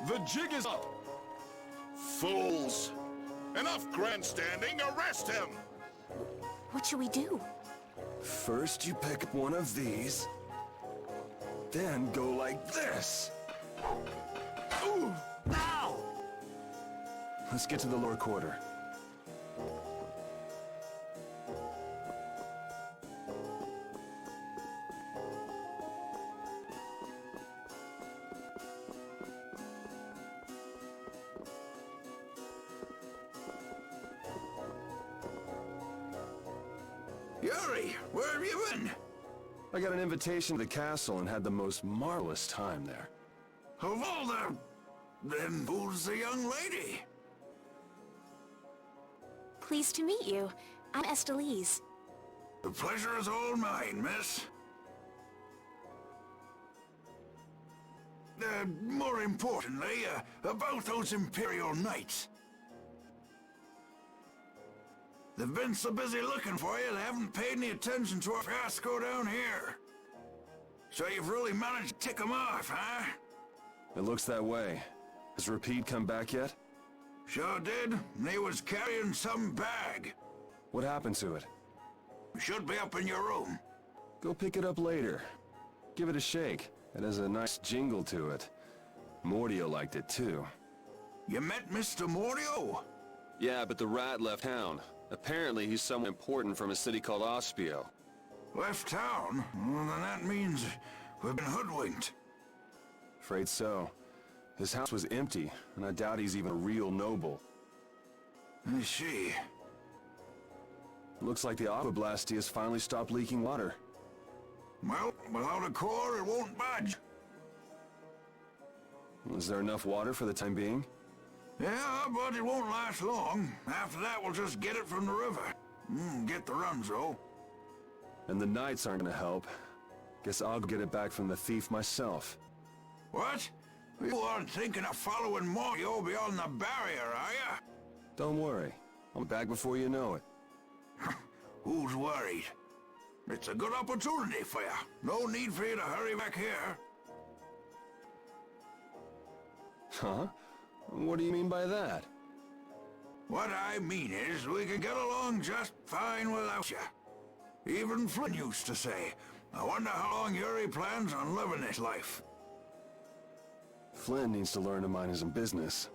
The jig is up! Fools! Enough grandstanding! Arrest him! What should we do? First you pick up one of these, then go like this. Ooh! Ow! Let's get to the lower quarter. Yuri, where have you been? I got an invitation to the castle and had the most marvelous time there. Of all the... Then who's the young lady? Pleased to meet you. I'm Estelise. The pleasure is all mine, miss. More importantly, about those Imperial Knights. They've been so busy looking for you, they haven't paid any attention to our fiasco down here. So you've really managed to tick them off, huh? It looks that way. Has Rapide come back yet? Sure did, and he was carrying some bag. What happened to it? Should be up in your room. Go pick it up later. Give it a shake. It has a nice jingle to it. Mordio liked it too. You met Mr. Mordio? Yeah, but the rat left town. Apparently he's someone important from a city called Ospio. Left town? Well, then that means we've been hoodwinked. Afraid so. His house was empty, and I doubt he's even a real noble. I see. Looks like the Aqua Blastia has finally stopped leaking water. Well, without a core, it won't budge. Is there enough water for the time being? Yeah, but it won't last long. After that, we'll just get it from the river. Get the runs, though. And the knights aren't gonna help. Guess I'll get it back from the thief myself. What? You aren't thinking of following Mordio beyond the barrier, are ya? Don't worry. I'll be back before you know it. Who's worried? It's a good opportunity for you. No need for you to hurry back here. Huh? What do you mean by that? What I mean is, we can get along just fine without you. Even Flynn used to say, I wonder how long Yuri plans on living this life. Flynn needs to learn to mind his own business.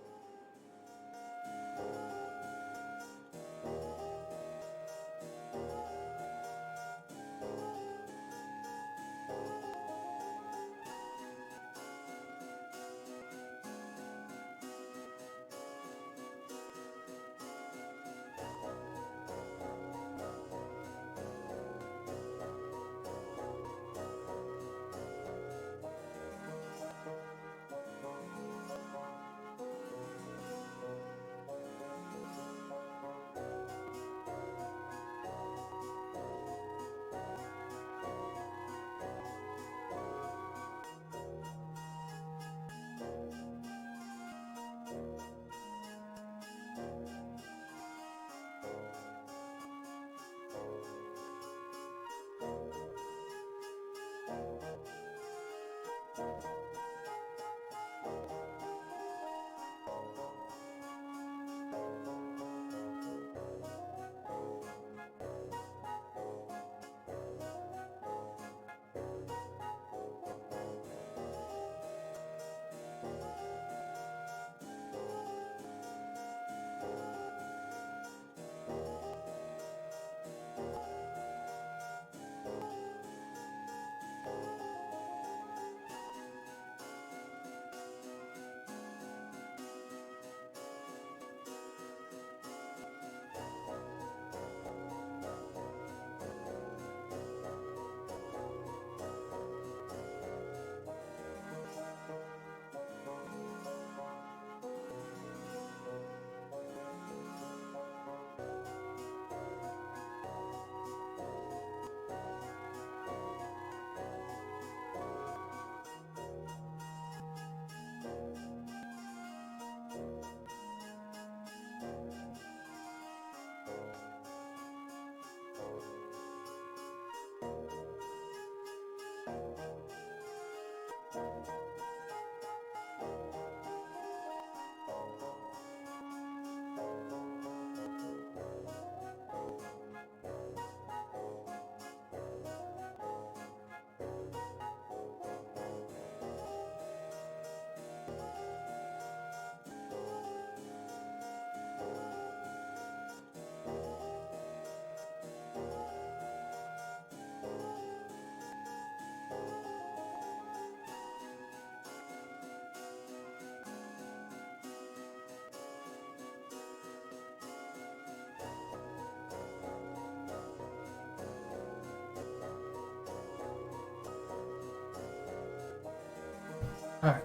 Alright.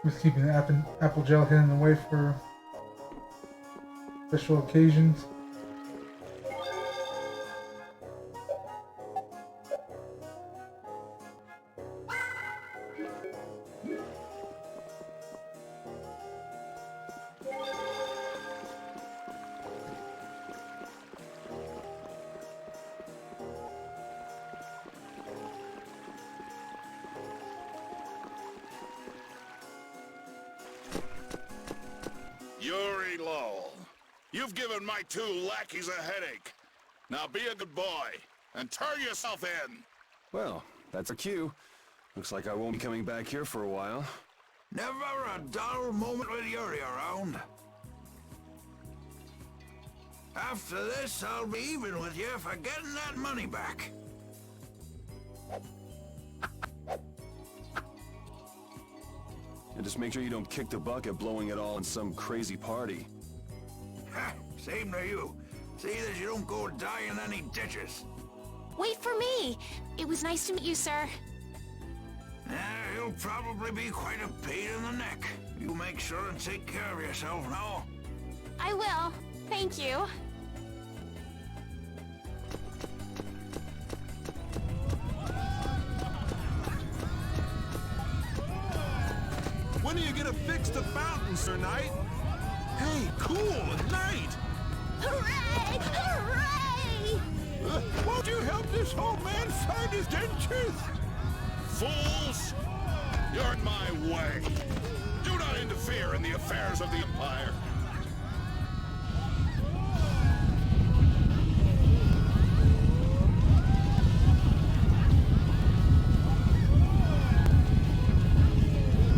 Just keeping the apple gel hidden away for special occasions. Yuri Lowell, you've given my two lackeys a headache. Now be a good boy and turn yourself in. Well, that's a cue. Looks like I won't be coming back here for a while. Never a dull moment with Yuri around. After this, I'll be even with you for getting that money back. And just make sure you don't kick the bucket blowing it all in some crazy party. Ha! Same to you. See that you don't go die in any ditches. Wait for me! It was nice to meet you, sir. You'll probably be quite a pain in the neck. You make sure and take care of yourself now. I will. Thank you. When are you gonna fix the fountain, Sir Knight? Hey, cool, a knight! Hooray! Hooray! Won't you help this old man find his dentures? Fools! You're in my way. Do not interfere in the affairs of the Empire.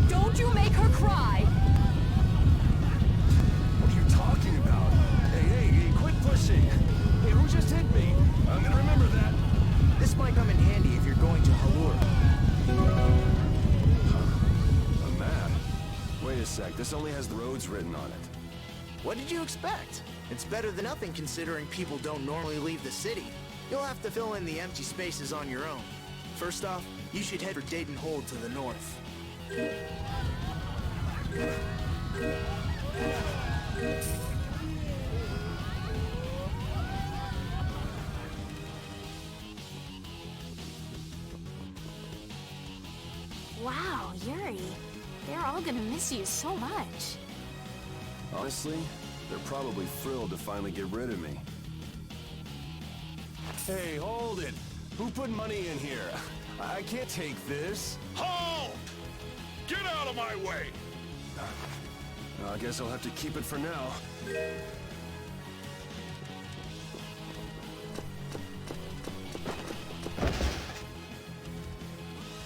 Don't you make her cry! What are you talking about? Hey, quit pushing! Hey, who just hit me? I'm gonna remember that. This might come in handy if you're going to Halur. A map? Wait a sec, this only has the roads written on it. What did you expect? It's better than nothing considering people don't normally leave the city. You'll have to fill in the empty spaces on your own. First off, you should head for Dayton Hold to the north. Wow, Yuri. They're all gonna miss you so much. Honestly, they're probably thrilled to finally get rid of me. Hey, hold it! Who put money in here? I can't take this. Halt! Get out of my way! I guess I'll have to keep it for now.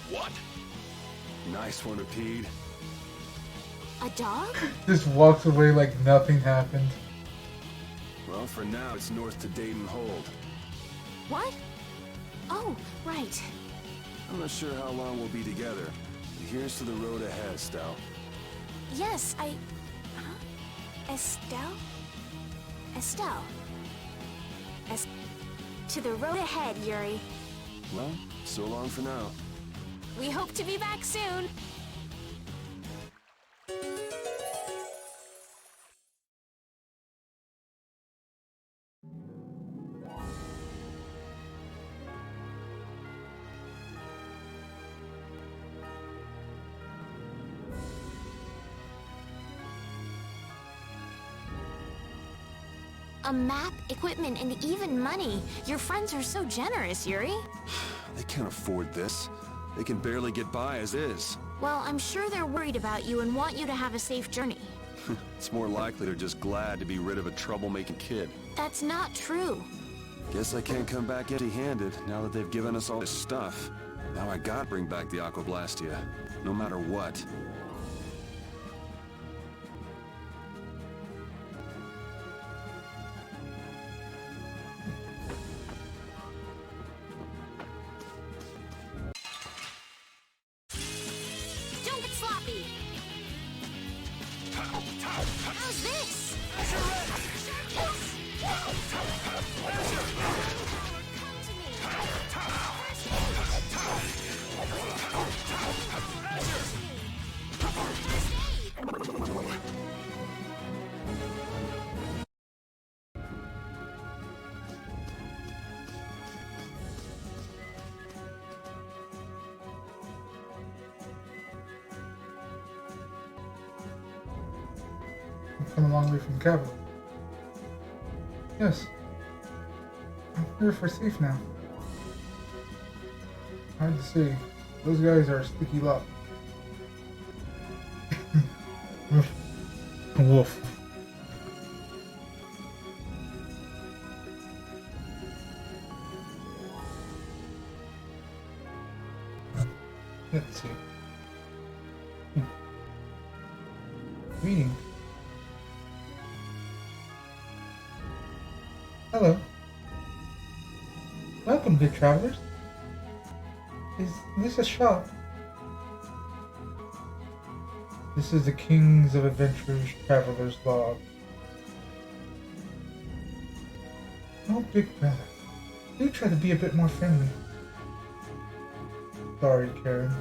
What? Nice one, Apede. A dog? Just walks away like nothing happened. Well, for now, it's north to Dayton Hold. What? Oh, right. I'm not sure how long we'll be together. Here's to the road ahead, Estelle. Yes, Huh? Estelle? Estelle. To the road ahead, Yuri. Well, so long for now. We hope to be back soon. A map, equipment, and even money. Your friends are so generous, Yuri. They can't afford this. They can barely get by as is. Well, I'm sure they're worried about you and want you to have a safe journey. It's more likely they're just glad to be rid of a troublemaking kid. That's not true. Guess I can't come back empty-handed now that they've given us all this stuff. Now I gotta bring back the Aquablastia, no matter what. Don't get sloppy. How's this? I've come a long way from the capital. Yes. I'm here for safe now. Hard to say. Those guys are a sticky lot. Wolf. Let's see. Reading. Hello. Welcome, good travelers. Is this a shop? This is the Kings of Adventurers Traveler's Log. Oh, big brother. Do try to be a bit more friendly. Sorry, Karen.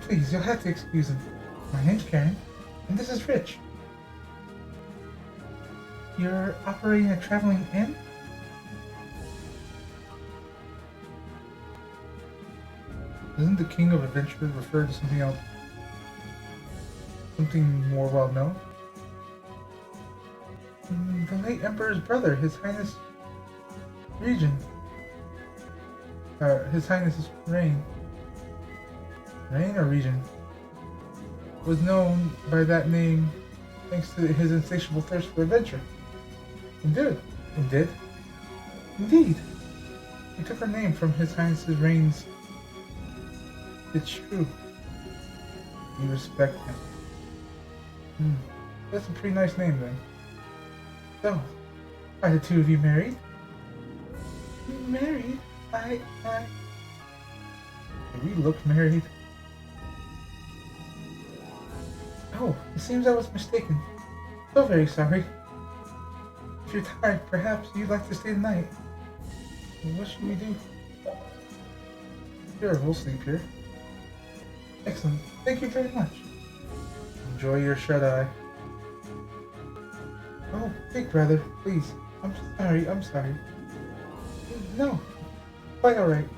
Please, you'll have to excuse him. My name's Karen, and this is Rich. You're operating a traveling inn? Doesn't the King of Adventurers refer to something else? Something more well known? The late Emperor's brother, His Highness Regent. His Highness's reign. Reign or Regent? Was known by that name thanks to his insatiable thirst for adventure. Indeed. He took her name from His Highness's reign's. It's true. You respect him. That's a pretty nice name then. So, are the two of you married? Married? Do we look married? Oh, it seems I was mistaken. So very sorry. If you're tired, perhaps you'd like to stay the night. What should we do? Sure, we'll sleep here. Excellent. Thank you very much. Enjoy your shut-eye. Oh, big brother, please. I'm sorry. No, quite alright.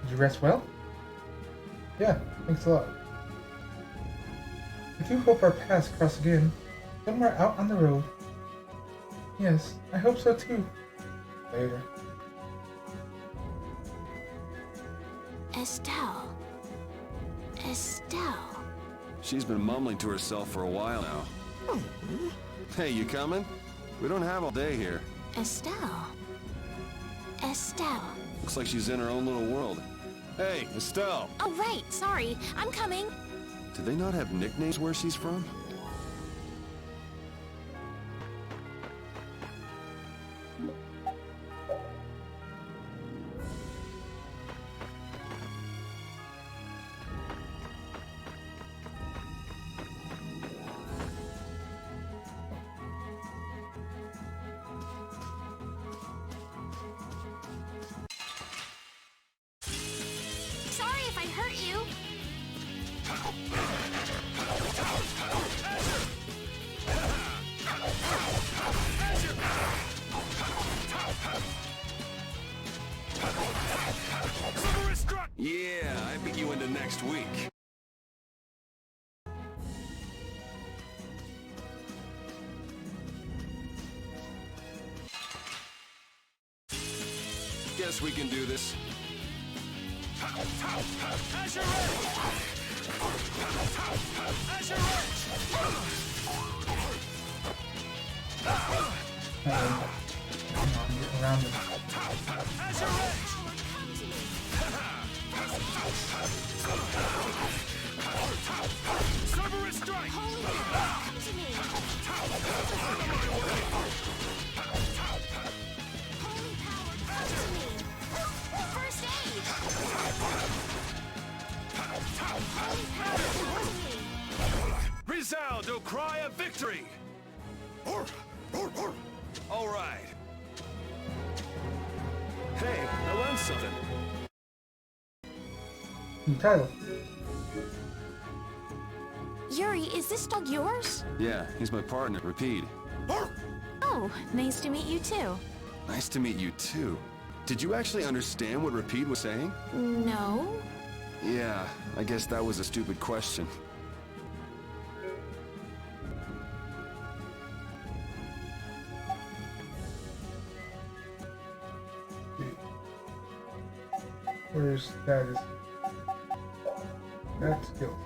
Did you rest well? Yeah, thanks a lot. I do hope our paths cross again, somewhere out on the road. Yes, I hope so too. Later. Estelle. She's been mumbling to herself for a while now. Hey, you coming? We don't have all day here. Estelle. Estelle. Looks like she's in her own little world. Hey, Estelle! Oh, right. Sorry. I'm coming. Do they not have nicknames where she's from? Sorry if I hurt you. Yeah, I beat you into next week. Guess we can do this. Around it. Cerberus strike! Holy power, come to me. Holy power, come to me. First aid. Holy power, come to me. Resound, O cry of victory! All right. Hey, I learned something. New title. Yuri, is this dog yours? Yeah, he's my partner, Repeat. Oh, nice to meet you too. Nice to meet you too. Did you actually understand what Repeat was saying? No? Yeah, I guess that was a stupid question. Where's status? That's skill.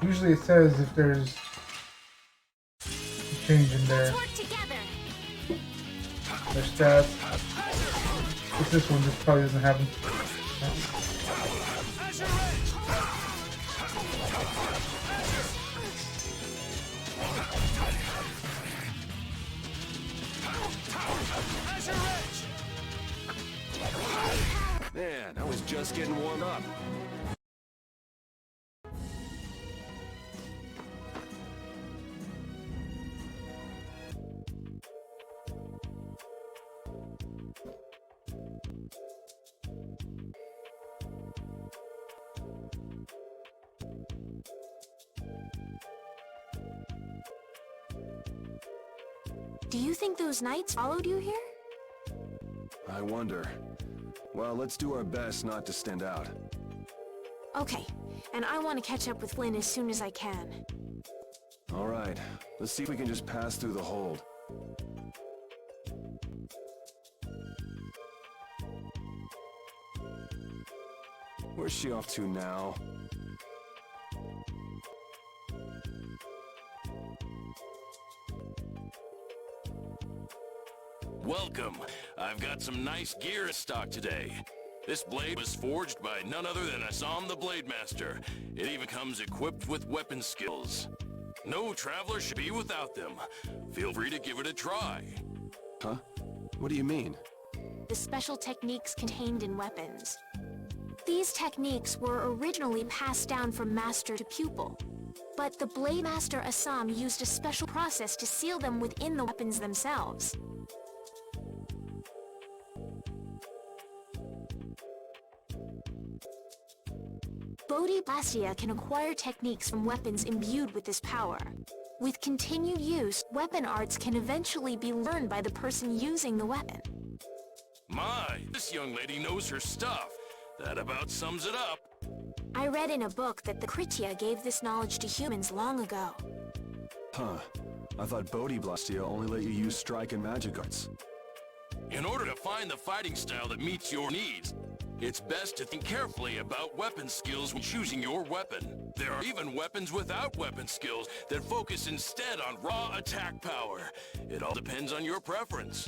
Usually it says if there's a change in Let's work together. their stats. It's this one, this probably doesn't happen. Man, I was just getting warmed up. Do you think those knights followed you here? I wonder. Well, let's do our best not to stand out. Okay, and I want to catch up with Flynn as soon as I can. All right, let's see if we can just pass through the hold. Where's she off to now? Welcome. I've got some nice gear in stock today. This blade was forged by none other than Assam the Blade Master. It even comes equipped with weapon skills. No traveler should be without them. Feel free to give it a try. Huh? What do you mean? The special techniques contained in weapons. These techniques were originally passed down from master to pupil. But the Blade Master Assam used a special process to seal them within the weapons themselves. Bodhi Blastia can acquire techniques from weapons imbued with this power. With continued use, weapon arts can eventually be learned by the person using the weapon. My, this young lady knows her stuff. That about sums it up. I read in a book that the Kritia gave this knowledge to humans long ago. Huh. I thought Bodhi Blastia only let you use strike and magic arts. In order to find the fighting style that meets your needs, it's best to think carefully about weapon skills when choosing your weapon. There are even weapons without weapon skills that focus instead on raw attack power. It all depends on your preference.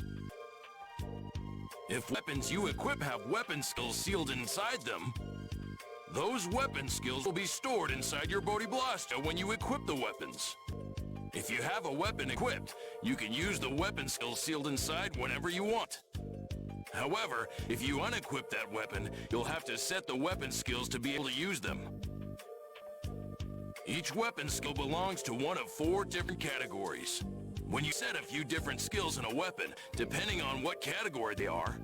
If weapons you equip have weapon skills sealed inside them, those weapon skills will be stored inside your Bodhi Blastia when you equip the weapons. If you have a weapon equipped, you can use the weapon skills sealed inside whenever you want. However, if you unequip that weapon, you'll have to set the weapon skills to be able to use them. Each weapon skill belongs to one of 4 different categories. When you set a few different skills in a weapon, depending on what category they are,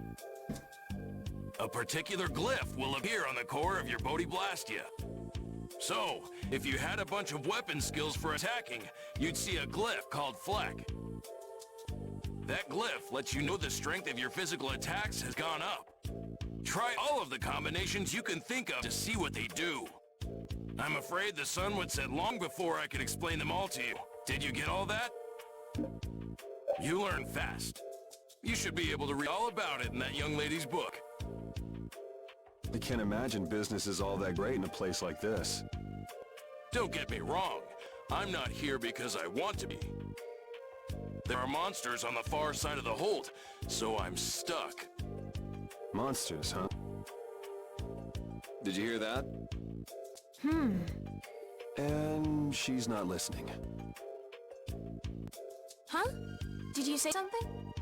a particular glyph will appear on the core of your Bodhi Blastia. So, if you had a bunch of weapon skills for attacking, you'd see a glyph called Fleck. That glyph lets you know the strength of your physical attacks has gone up. Try all of the combinations you can think of to see what they do. I'm afraid the sun would set long before I could explain them all to you. Did you get all that? You learn fast. You should be able to read all about it in that young lady's book. I can't imagine business is all that great in a place like this. Don't get me wrong. I'm not here because I want to be. There are monsters on the far side of the hold, so I'm stuck. Monsters, huh? Did you hear that? And she's not listening. Huh? Did you say something?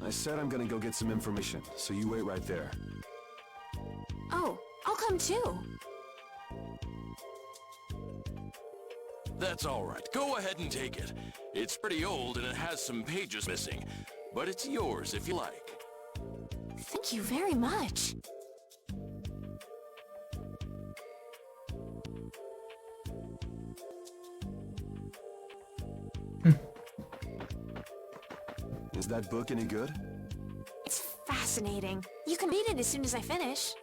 I said I'm gonna go get some information, so you wait right there. Oh, I'll come too. That's all right. Go ahead and take it. It's pretty old and it has some pages missing, but it's yours if you like. Thank you very much. Is that book any good? It's fascinating. You can read it as soon as I finish.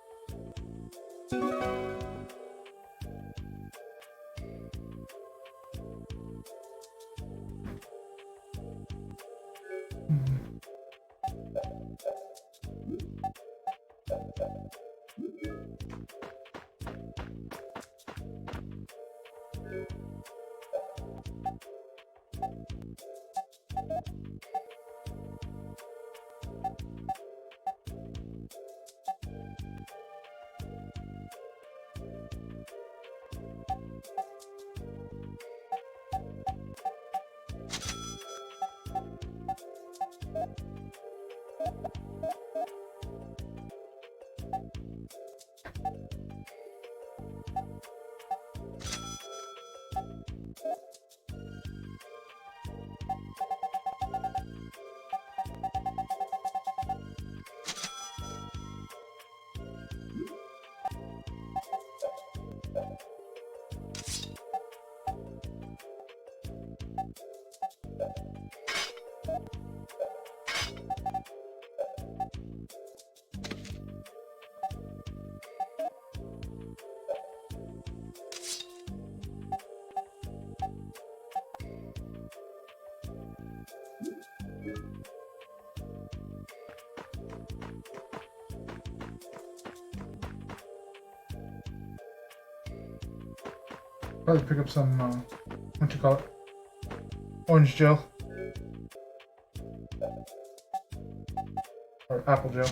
Probably pick up some, what you call it? Orange gel. Or apple gel.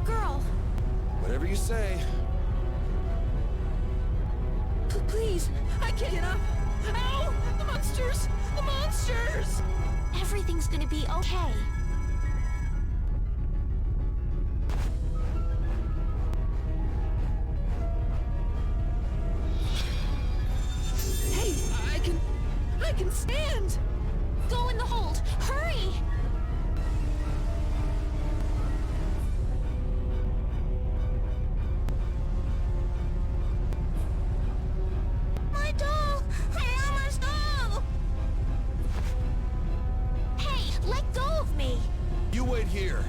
girl. Whatever you say. Please, I can't get up. Ow! The monsters! The monsters! Everything's gonna be okay. Hey, I can stand! Go in the hold! Hurry! My doll! I almost know! Hey, let go of me! You wait here.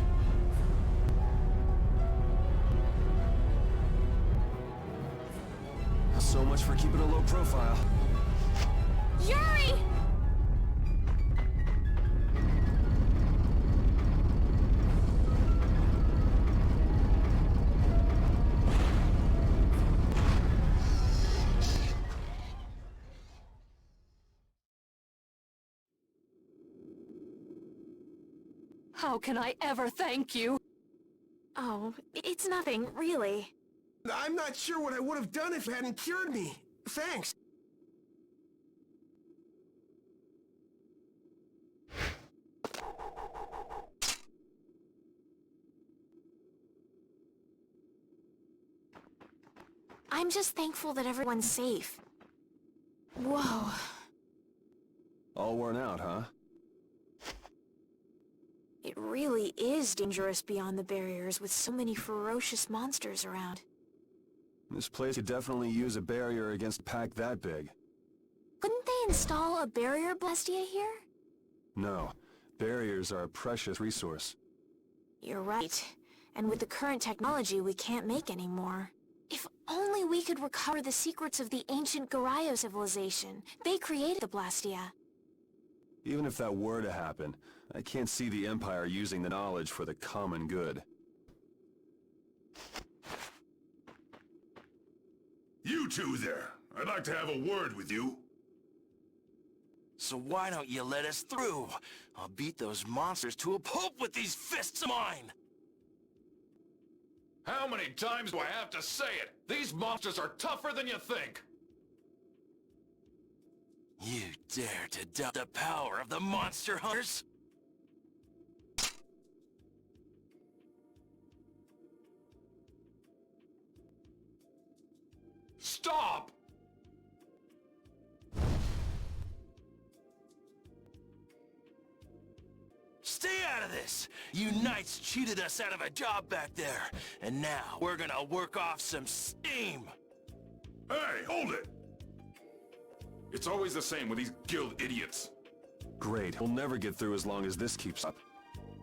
So much for keeping a low profile. Yuri! How can I ever thank you? Oh, it's nothing, really. I'm not sure what I would have done if you hadn't cured me. Thanks. I'm just thankful that everyone's safe. Whoa. All worn out, huh? It really is dangerous beyond the barriers with so many ferocious monsters around. This place could definitely use a barrier against a pack that big. Couldn't they install a barrier Blastia here? No. Barriers are a precious resource. You're right. And with the current technology, we can't make any more. If only we could recover the secrets of the ancient Garayo civilization. They created the Blastia. Even if that were to happen, I can't see the Empire using the knowledge for the common good. You two there. I'd like to have a word with you. So why don't you let us through? I'll beat those monsters to a pulp with these fists of mine! How many times do I have to say it? These monsters are tougher than you think! You dare to doubt the power of the monster hunters? Stop! Stay out of this! You knights cheated us out of a job back there, and now we're gonna work off some steam! Hey, hold it! It's always the same with these guild idiots. Great, we'll never get through as long as this keeps up.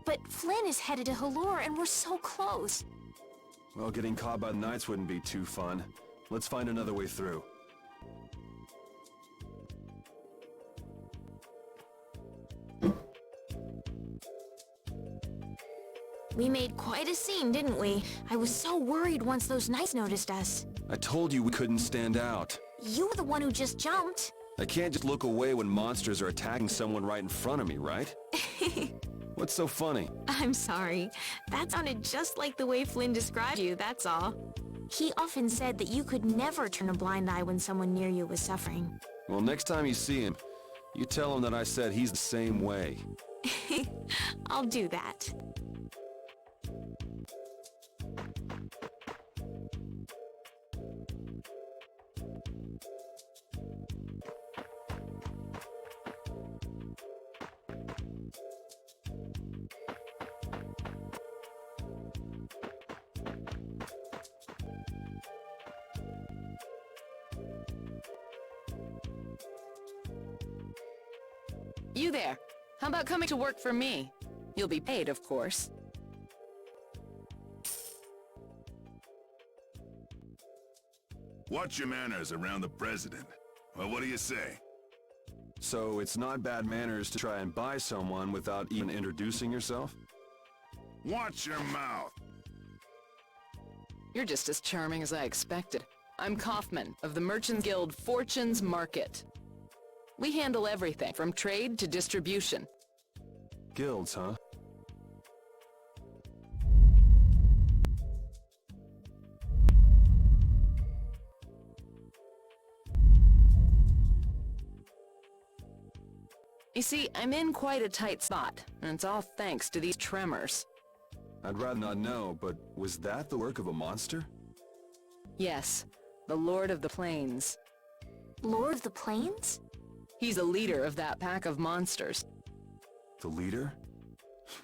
But Flynn is headed to Halure and we're so close. Well, getting caught by the knights wouldn't be too fun. Let's find another way through. We made quite a scene, didn't we? I was so worried once those knights noticed us. I told you we couldn't stand out. You were the one who just jumped. I can't just look away when monsters are attacking someone right in front of me, right? What's so funny? I'm sorry. That sounded just like the way Flynn described you, that's all. He often said that you could never turn a blind eye when someone near you was suffering. Well, next time you see him, you tell him that I said he's the same way. I'll do that. You there. How about coming to work for me? You'll be paid, of course. Watch your manners around the president. Well, what do you say? So it's not bad manners to try and buy someone without even introducing yourself? Watch your mouth. You're just as charming as I expected. I'm Kaufman, of the Merchants Guild Fortune's Market. We handle everything from trade to distribution. Guilds, huh? You see, I'm in quite a tight spot, and it's all thanks to these tremors. I'd rather not know, but was that the work of a monster? Yes, the Lord of the Plains. Lord of the Plains? He's the leader of that pack of monsters. The leader?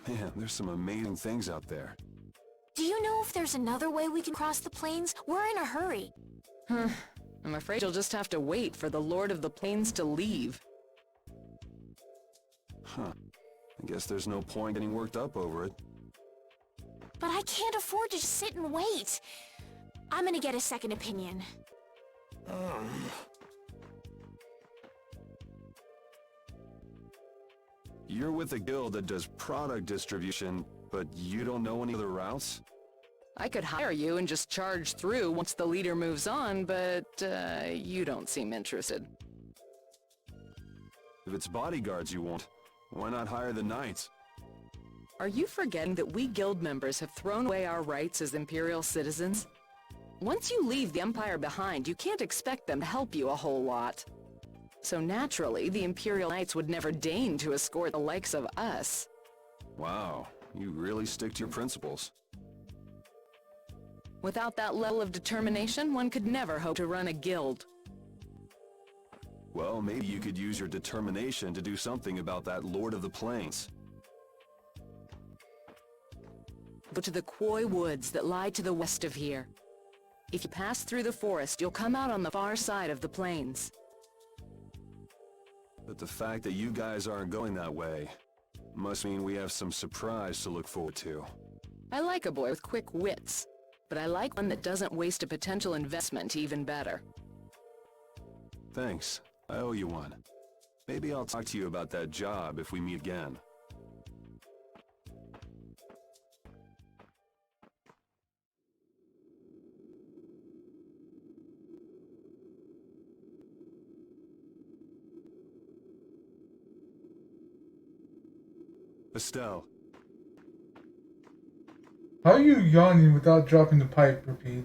Man, there's some amazing things out there. Do you know if there's another way we can cross the plains? We're in a hurry. I'm afraid you'll just have to wait for the Lord of the Plains to leave. Huh. I guess there's no point getting worked up over it. But I can't afford to just sit and wait. I'm gonna get a second opinion. You're with a guild that does product distribution, but you don't know any other routes? I could hire you and just charge through once the leader moves on, but you don't seem interested. If it's bodyguards you want, why not hire the knights? Are you forgetting that we guild members have thrown away our rights as Imperial citizens? Once you leave the Empire behind, you can't expect them to help you a whole lot. So naturally, the Imperial Knights would never deign to escort the likes of us. Wow, you really stick to your principles. Without that level of determination, one could never hope to run a guild. Well, maybe you could use your determination to do something about that Lord of the Plains. Go to the Koi Woods that lie to the west of here. If you pass through the forest, you'll come out on the far side of the plains. But the fact that you guys aren't going that way must mean we have some surprise to look forward to. I like a boy with quick wits, but I like one that doesn't waste a potential investment even better. Thanks. I owe you one. Maybe I'll talk to you about that job if we meet again. Estelle. How are you yawning without dropping the pipe, Repeat?